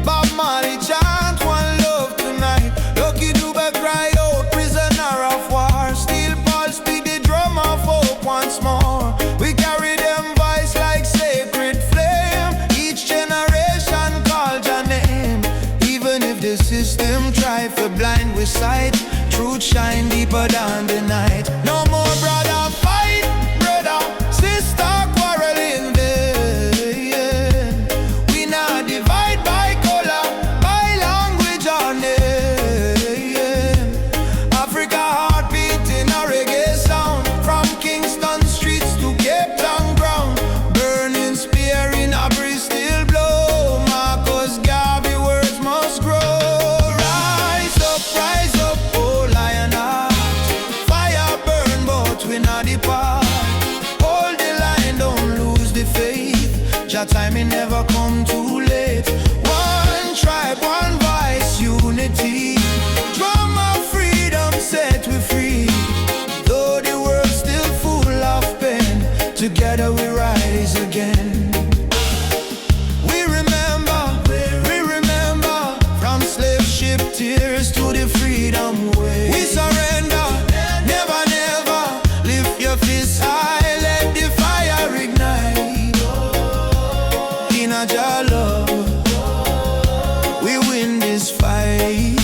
Bob Marley chant one love tonight. Lucky Dube cry out, prisoner of war. Steel pulse beat the drum of hope once more. We carry them voice like sacred flame. Each generation call Jah name. Even if the system try to blind with sight, truth shine deeper than the night. No more brother fight, brother, sister quarreling vain. We not divide by color, by language or name. Africa heartbeat in a reggae sound. From Kingston streets to Cape Town ground, burning spear in a breeze still blow. Marcus Garvey words must grow. Rise up, oh lion heart. Fire burn, but we not depart. Hold the line, don't lose the faith. Jah time it never come too late. One tribe, one voice, unity. Drum of freedom set we free. Though the world's still full of pain, together we rise again. We remember, from slave ship tears to the freedom way. We surrender, never, never. Lift your fists high, let the fire ignite. In a Jah love, we win this fight.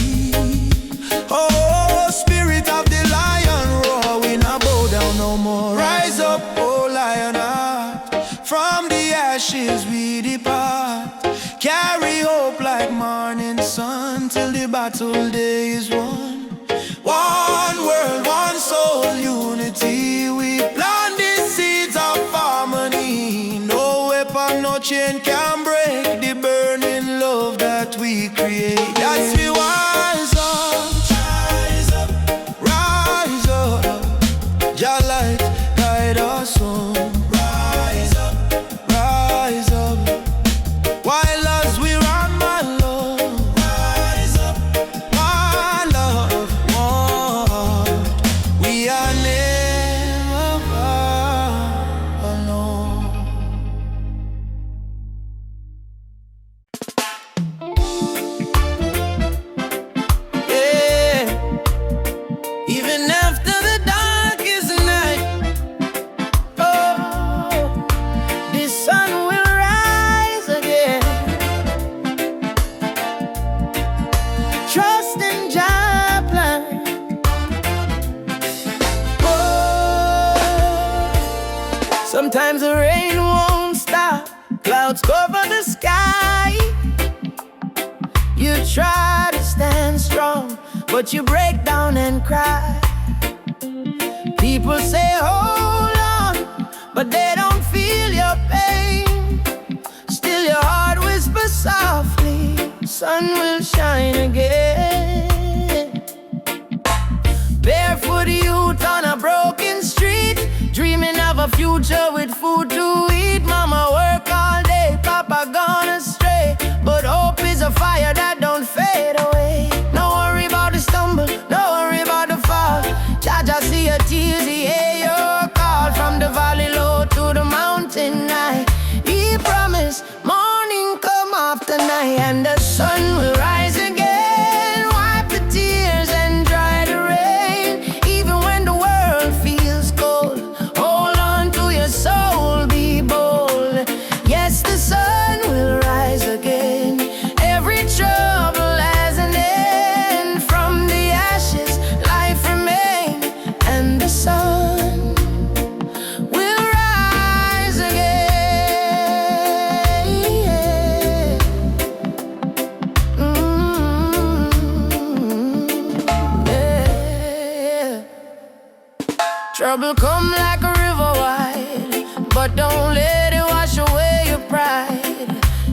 Oh, spirit of the lion roar, we not bow down no more. Rise up, oh lion heart. From the ashes we depart. Carry hope like morning sun till the battle day is won. One world, one soul, unity. We plant the seeds of harmony. No weapon, no chain can break the burning love that we Sometimes the rain won't stop, clouds cover the sky. You try to stand strong, but you break down and cry. People say hold on, but they don't feel your pain. Still your heart whispers softly, sun will shine again. Barefoot youth on a broken street, dreaming of a future with food to eat. Mama work all day, Papa gone astray, but hope is a fire that don't fade away. No worry about the stumble, no worry about the fall. Jaja see your tears, he hear your call. From the valley low to the mountain high, he promised morning come after night, and the sun will rise again. Wipe the tears and dry the rain. Even when the world feels cold, hold on to your soul, be bold. Yes, the sun will rise again. Every trouble has an end. From the ashes, life remains, and the sun will rise again. Yeah. Trouble come like a river wide, but don't let it wash away your pride.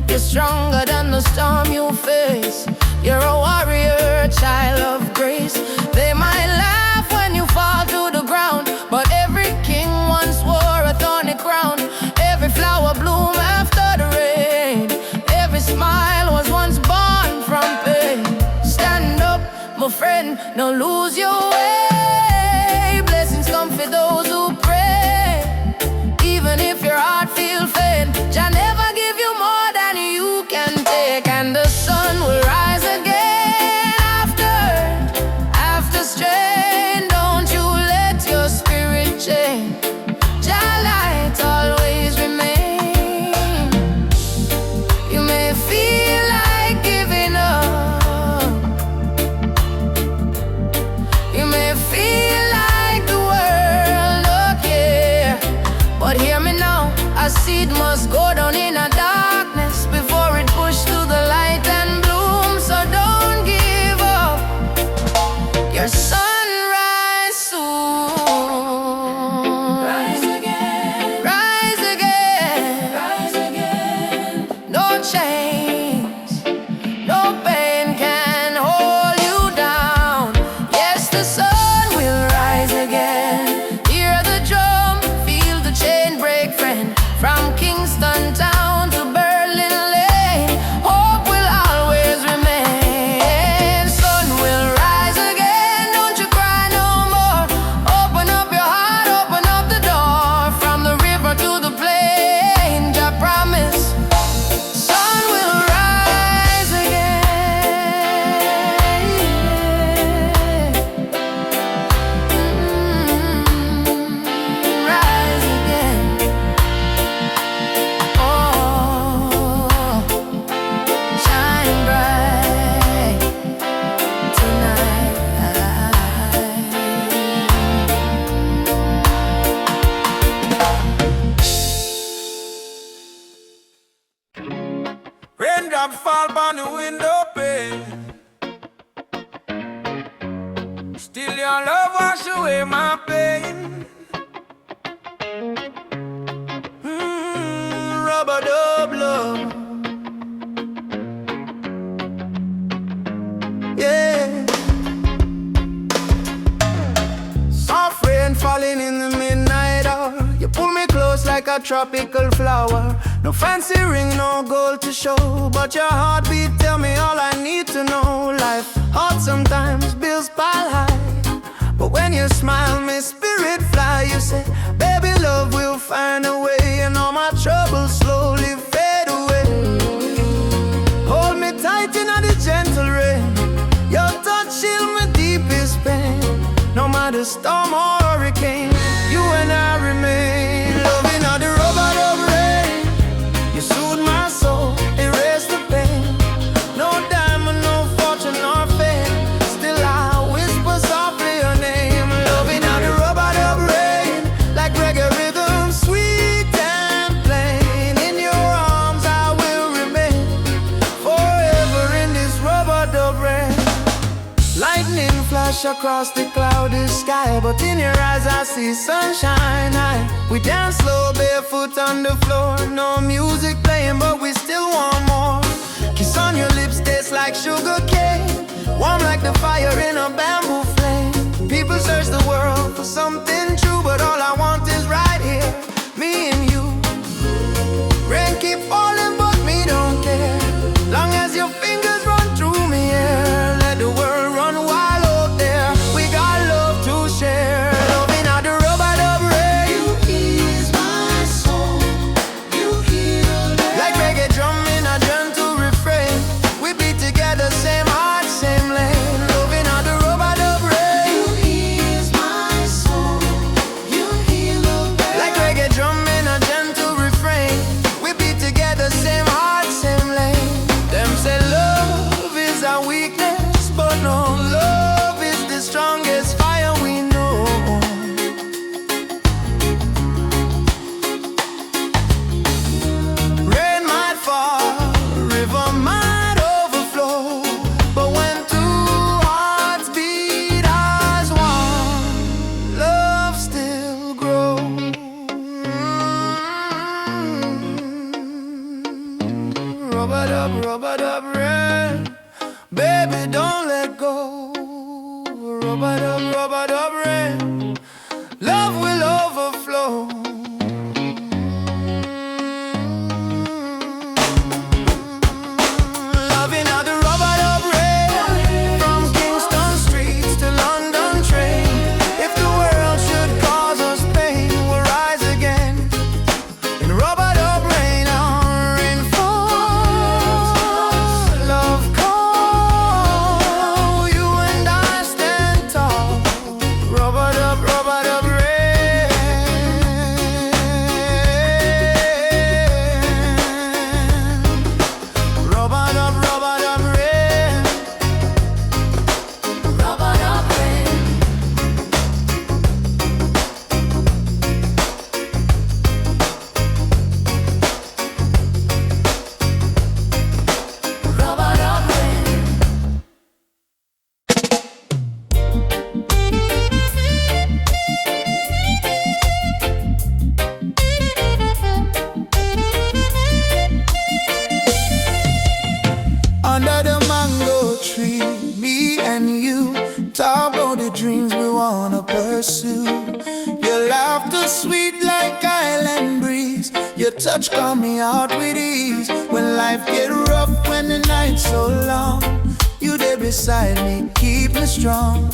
You're stronger than the storm you face. You're a warrior, child of grace. They might laugh when you fall to the ground, but every king once wore a thorny crown. Every flower bloom after the rain. Every smile was once born from pain. Stand up, my friend, don't lose your way. Blessings come for those who pray. Even if your heart feels faint, Jah never give you more than you can take. And the sun will rise again after strain. Don't you let your spirit change. Jah light always remain. You may feel like giving up, you may feel like the world don't care, but hear me now, a seed must go down in a darkness before it push to the light and bloom. So don't give up, your sunrise soon. Rise again, rise again, rise again. No chains, no pain can hold you down. Yes, the sun will rise again. Hear the drum, feel the chain break, friend. From Kingston town to Berlin Lane, hope will always remain. Sun will rise again, don't you cry no more. Open up your heart, open up the door. From the river to the plain, Jah promise, sun will rise again. Rise again. Oh, shine bright tonight. Raindrops fall on the window pane. Still your love wash away my pain. Rubber dub love. Yeah. Soft rain falling in the midnight hour. You pull me close like a tropical flower. No fancy ring, no gold to show, but your heartbeat tell me all I need to know. Life hard sometimes, bills pile high, but when you smile, my spirit fly. You say, baby, love will find a way, and all my troubles slowly fade away. Hold me tight in the gentle rain. Your touch shield my deepest pain. No matter storm or hurricane, you and I remain. Loving all the rubber of rain. You soothe my soul, erase the pain. No diamond, no fortune or fame. Still I whisper softly your name. Loving all the rubber of rain, like reggae rhythm, sweet lightning flash across the cloudy sky, but in your eyes I see sunshine. We dance slow, barefoot on the floor. No music playing, but we still want more. Kiss on your lips tastes like sugar cane, warm like the fire in a bamboo flame. People search the world for something true, but all I want is right here, me and you. Rain keep falling, but me don't care, long as your fingers run through me, yeah. Let the world run wild out there. We got love to share. Loving out the rubber dub rain. You ease my soul, you heal it. Like reggae drum in a gentle refrain. We be together, same heart, same lane. Loving out the rubber dub rain. You ease my soul, you heal it. Like reggae drum in a gentle refrain. We be together, same heart, same lane. Them say love is our weakness, but no, love is the strongest fire we know. Rain might fall, river might overflow, but when two hearts beat as one, love still grows. Rubber dub rain, baby don't let go. Rubber dub rain, love will overflow. Loving how the rubber dub rain, from Kingston streets to London train. If the world should cause us pain, we'll rise again. In rubber dub rain, rain falls, love calls, you and I stand tall. Rubber dub rain. Rubber dub rain. Rubber dub rain. Rubber dub rain. Under the mango tree, me and you talk about the dreams we wanna pursue. Your laughter sweet like island breeze, your touch calm me out with ease. When life get rough, when the night's so long, you there beside me, keep me strong.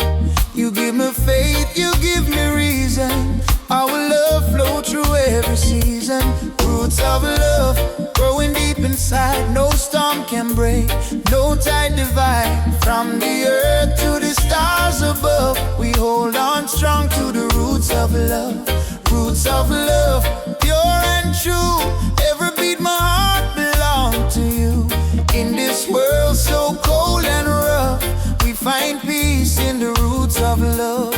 You give me faith, you give me reason. Our love flow through every season. Roots of love growing deep inside. No storm can break, no tide divide. From the earth to the stars above, we hold on strong to the roots of love. Roots of love, pure and true. Every beat my heart belong to you. In this world so cold and rough, we find peace in the roots of love.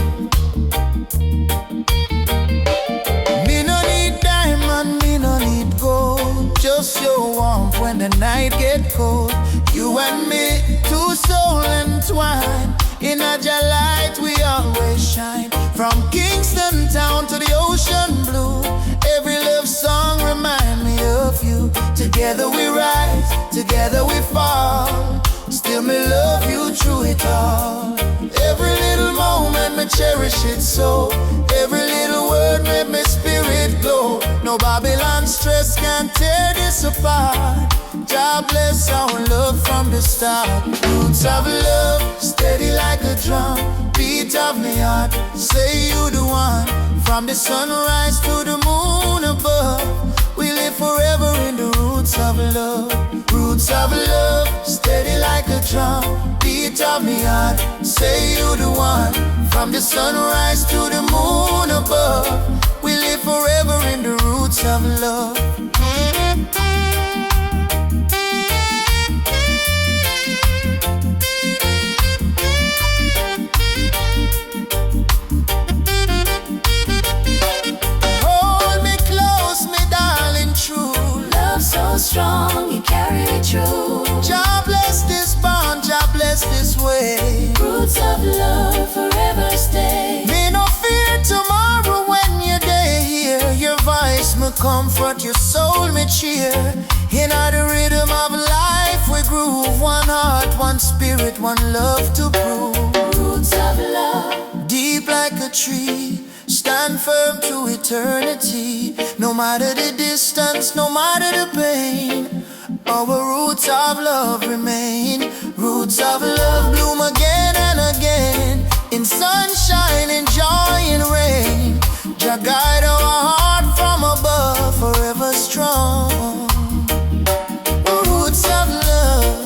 Me no need diamond, me no need gold, just your warmth when the night get cold. You and me, two soul entwined. In a light we always shine. From Kingston town to the ocean blue, every love song remind me of you. Together we rise, together we fall. Still me love you through it all. Every little moment me cherish it so. Every little word made my spirit glow. No Babylon stress can tear this apart. God bless our love from the start. Roots of love, steady like a drum. Beat of me heart, say you the one. From the sunrise to the moon above, we live forever in the roots of love. Roots of love, steady like a drum. Beat of me heart, say you the one. From the sunrise to the moon above, we live forever in the roots of love. So strong, you carry it through. God bless this bond, God bless this way. Roots of comfort your soul, me cheer. In the rhythm of life we groove. One heart, one spirit, one love to prove. Roots of love, Deep like a tree, stand firm to eternity. No matter the distance, no matter the pain, our roots of love remain. Roots of love bloom again and again, in sunshine, in joy, in rain. Jah guide our heart from above, forever strong. Roots of love.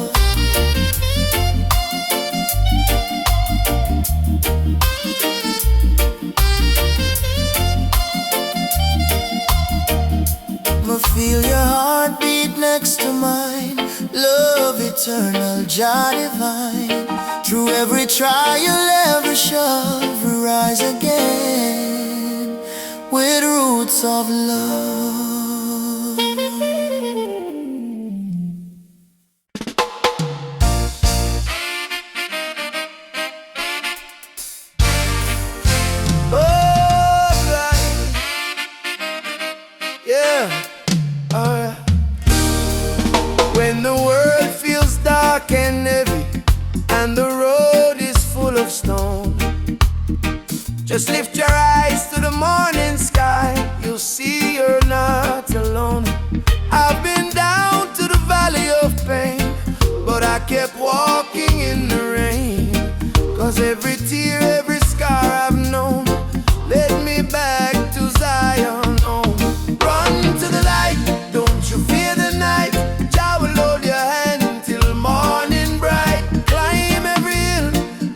Feel your heartbeat next to mine. Love eternal, Jah divine. Through every trial, every shove, we rise again with roots of love. Oh, God. Yeah. When the world feels dark and heavy and the road is full of stone, just lift your eyes to the morning sky. You'll see you're not alone. I've been down to the valley of pain, but I kept walking in the rain. 'Cause every tear, every scar I've known led me back to Zion home. Run to the light, don't you fear the night. Jah will hold your hand till morning bright. Climb every hill,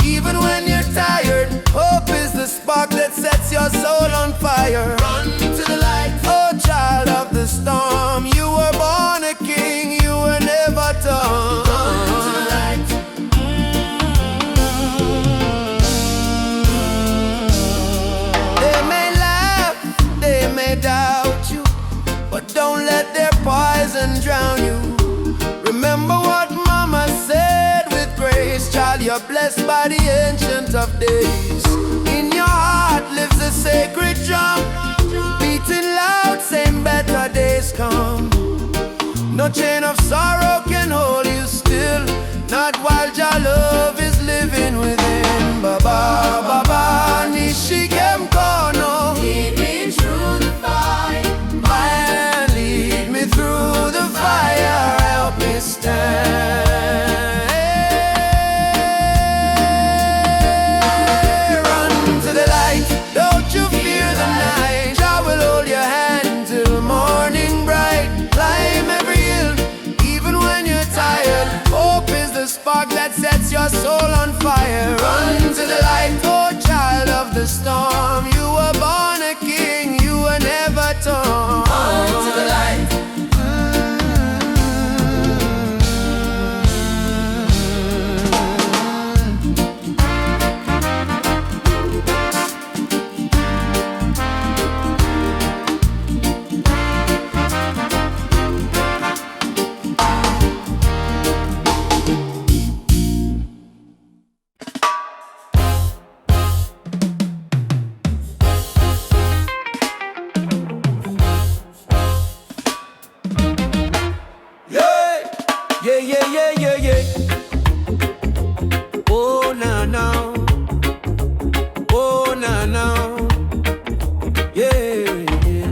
even when you're tired. Hope is the spark that sets your soul on fire. Run to the light, oh child of the storm. You were born a king, you were never done. Run to the light. They may laugh, they may doubt you, but don't let their poison drown you. Remember what mama said with grace. Child, you're blessed by the ancient of days. In your heart lives a sacred drum, beating loud, saying better days come. No chain of sorrow can hold you still, not while your love is living within. Baba, Baba, Nishikem Kono. lead me through the fight. Man, lead me through the fire, help me stand. Run to the light, don't you fear the night. Jah will hold your hand till morning bright. Climb every hill, even when you're tired. Hope is the spark that sets your soul on fire. Run to the light, oh child of the storm. You were born a king, you were never torn. On to the light. Yeah, yeah, yeah, yeah, yeah. Oh, na, na. Oh, na, na. Yeah, yeah.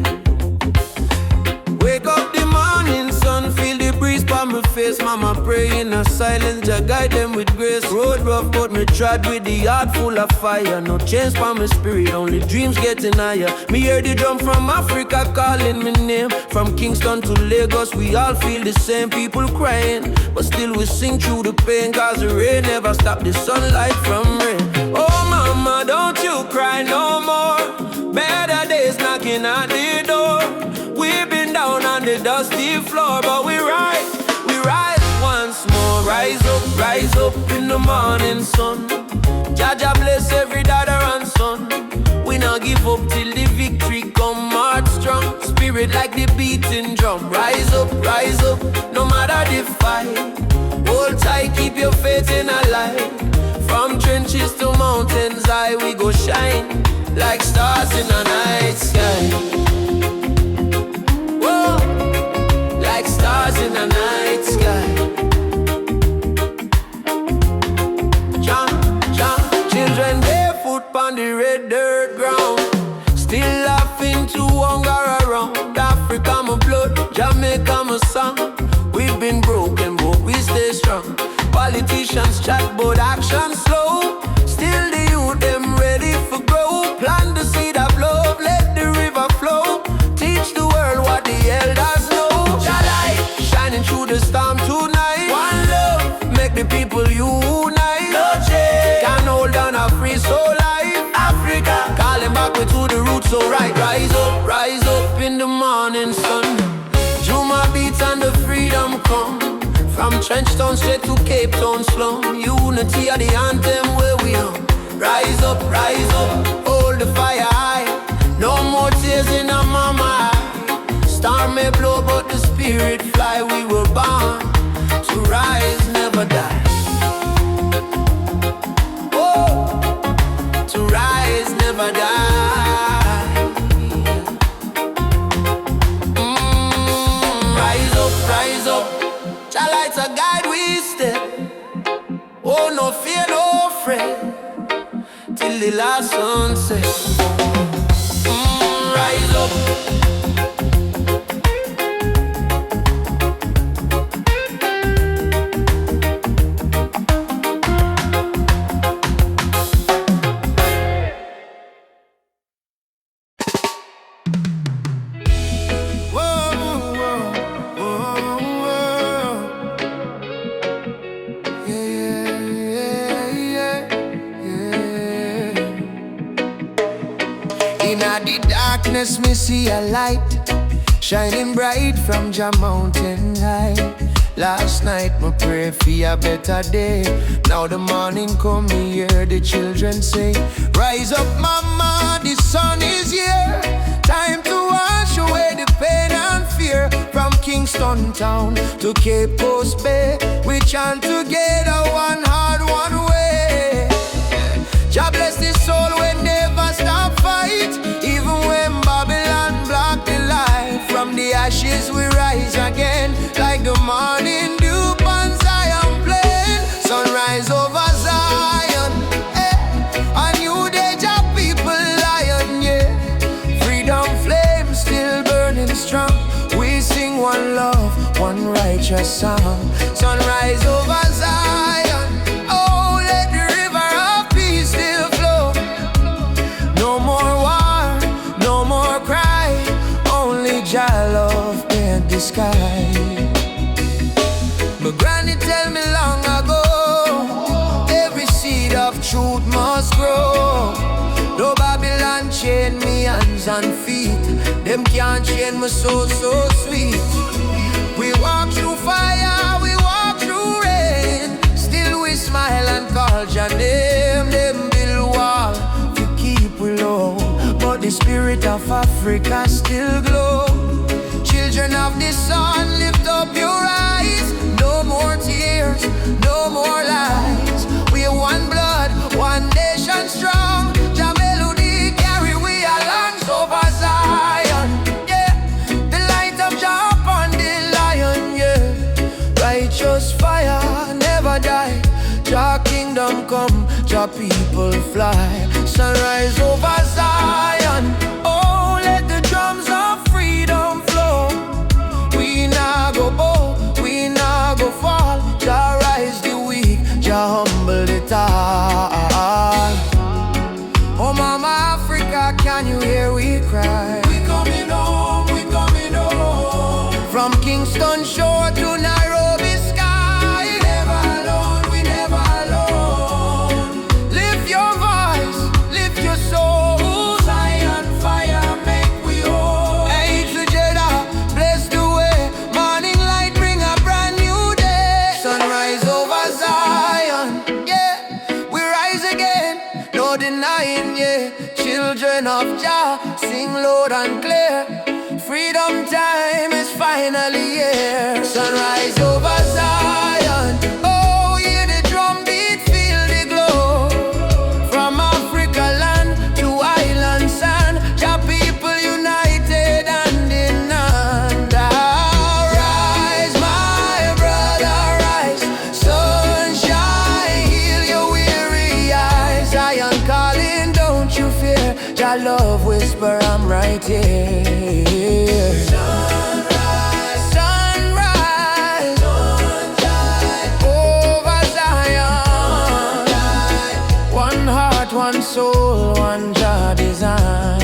Wake up the morning sun, feel the breeze by my face. Mama pray in a silence, Jah guide them with grace. Road rough, but me trod with the heart full of fire. No change for my spirit, only dreams getting higher. Me hear the drum from Africa calling me name. From Kingston to Lagos, we all feel the same. People crying, but still we sing through the pain. 'Cause the rain never stop the sunlight from rain. Oh mama, don't you cry no more. Better days knocking at the door. We've been down on the dusty floor, but we rise once more. Rise up in the morning sun. Jah Jah bless every daughter and son. We not give up till the victory come. March strong, spirit like the beating drum. Rise up, no matter the fight. Hold tight, keep your faith in a light. From trenches to mountains high, we go shine like stars in a night sky. on the red dirt ground. Still laughing to hunger around. Africa my blood, Jamaica my song. We've been broken but we stay strong. Politicians chat but action slow. Still the youth them ready for grow. Plant the seed of love, let the river flow. Teach the world what the elders know. Your light shining through the storm tonight. One love, make the people unite. No change, can hold on a free soul life. Africa, calling back we to the roots so right. Rise up in the morning sun. Juma beats and the freedom come. From Trenchtown straight to Cape Town slum. Unity are the anthem where we on. Rise up, hold the fire high. No more tears in our mama eye. Storm may blow but the spirit fly. We were born to rise, never die. Oh, to rise, never die. Rise up. Jah lights a guide we step. Oh, no fear, no fret. Till the last sunset. Rise up. Me see a light shining bright from Jah mountain high. Last night me pray for a better day. Now the morning come, me hear the children say, rise up mama, the sun is here. Time to wash away the pain and fear. From Kingston town to Cape Coast Bay, we chant together, one heart, one way. Jah bless the soul when never stop fight. Even when Babylon block the light, from the ashes we rise again, like the morning dew on Zion plain. Sunrise over Zion, a new day, Jah people lion, yeah. Freedom flame still burning strong. We sing one love, one righteous song. Sunrise over Zion, oh let the river of peace still flow. No more war, no more cry, only Jah love paint the sky. My granny tell me long ago, every seed of truth must grow. Though Babylon chain me hands and feet, them can't chain my soul so sweet. We walk through fire, we walk through rain, still we smile and call Jah name. Them build wall to keep we low, but the spirit of Africa still glow. Children of the sun, lift up your eyes. No more tears, no more lies. We are one blood, one nation strong. Jah melody carry we along over Zion, yeah. The light of Jah upon the lion, yeah. Righteous fire never die. Jah kingdom come, Jah people fly. Sunrise over Zion, oh let the drums of freedom flow. We nah go bow, we nah go fall. Jah rise the weak, Jah humble the tall. Oh mama Africa, can you hear we cry? We coming home, we coming home. From Kingston shore to Nairobi sky. We never alone, we never alone. Lift your voice, lift your soul. Zion fire make we whole. Hey together, bless the way. Morning light bring a brand new day. Sunrise over Zion, yeah. We rise again, no denying, yeah. Children of Jah, sing loud and clear. Freedom time is finally here. Sunrise over Zion, oh hear the drum beat, feel the glow. From Africa land to island sand, Jah people united hand in hand. Rise my brother, rise. Sunshine, heal your weary eyes. Zion calling, don't Jah love whisper, I'm right here. Sunrise, Sunrise, sunshine, over Zion. One heart, one soul, one Jah design.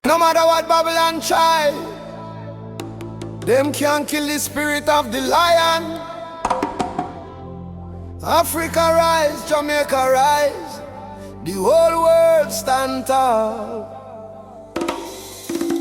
No matter what Babylon try, them can't kill the spirit of the lion. Africa rise, Jamaica rise, the whole world stand tall.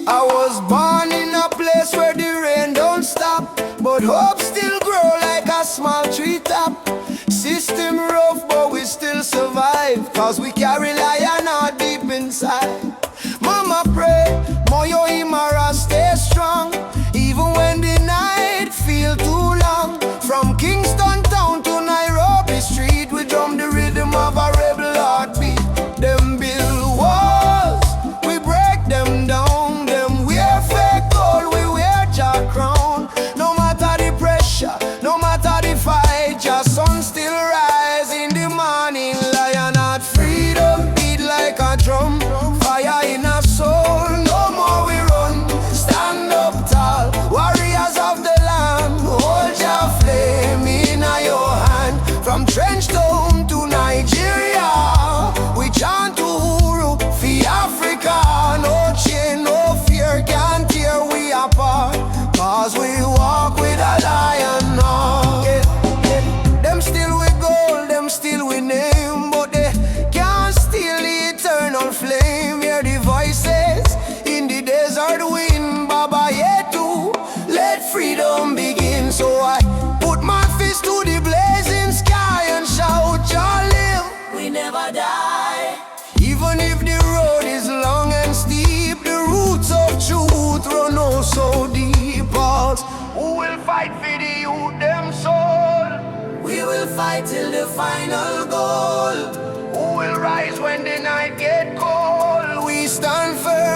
I was born in a place where the rain don't stop, but hope still grow like a small tree top. System rough, but we still survive, cause we carry lion out deep inside. Mama pray, Moyo Imara stay strong, even when the night feel too long. From Kingston town to Nairobi street, we drum the rhythm of a rebel heartbeat. Them build walls, we break them down. Them wear fake gold, we wear Jah crown. No matter the pressure, no matter the fight, Jah sun still rise in the morning. Lion heart freedom beat like a drum. Fire in our soul, no more we run. Stand up tall, warriors of the land. Hold your flame in your hand. From trench town to Nigeria, we chant Uhuru for Africa. No chain, no fear can tear we apart, cause we walk with a lion heart. Them still with gold, them still with name, but they can't steal the eternal flame. Hear the voices in the desert wind, Baba Yetu, let freedom begin. So I put my fist to the blazing sky and shout, Jah live, we never die. Even if the road is long and steep, the roots of truth run oh so deep. Pulse, who will fight for the youth them soul? We will fight till the final goal. Who will rise when the night get cold? We stand firm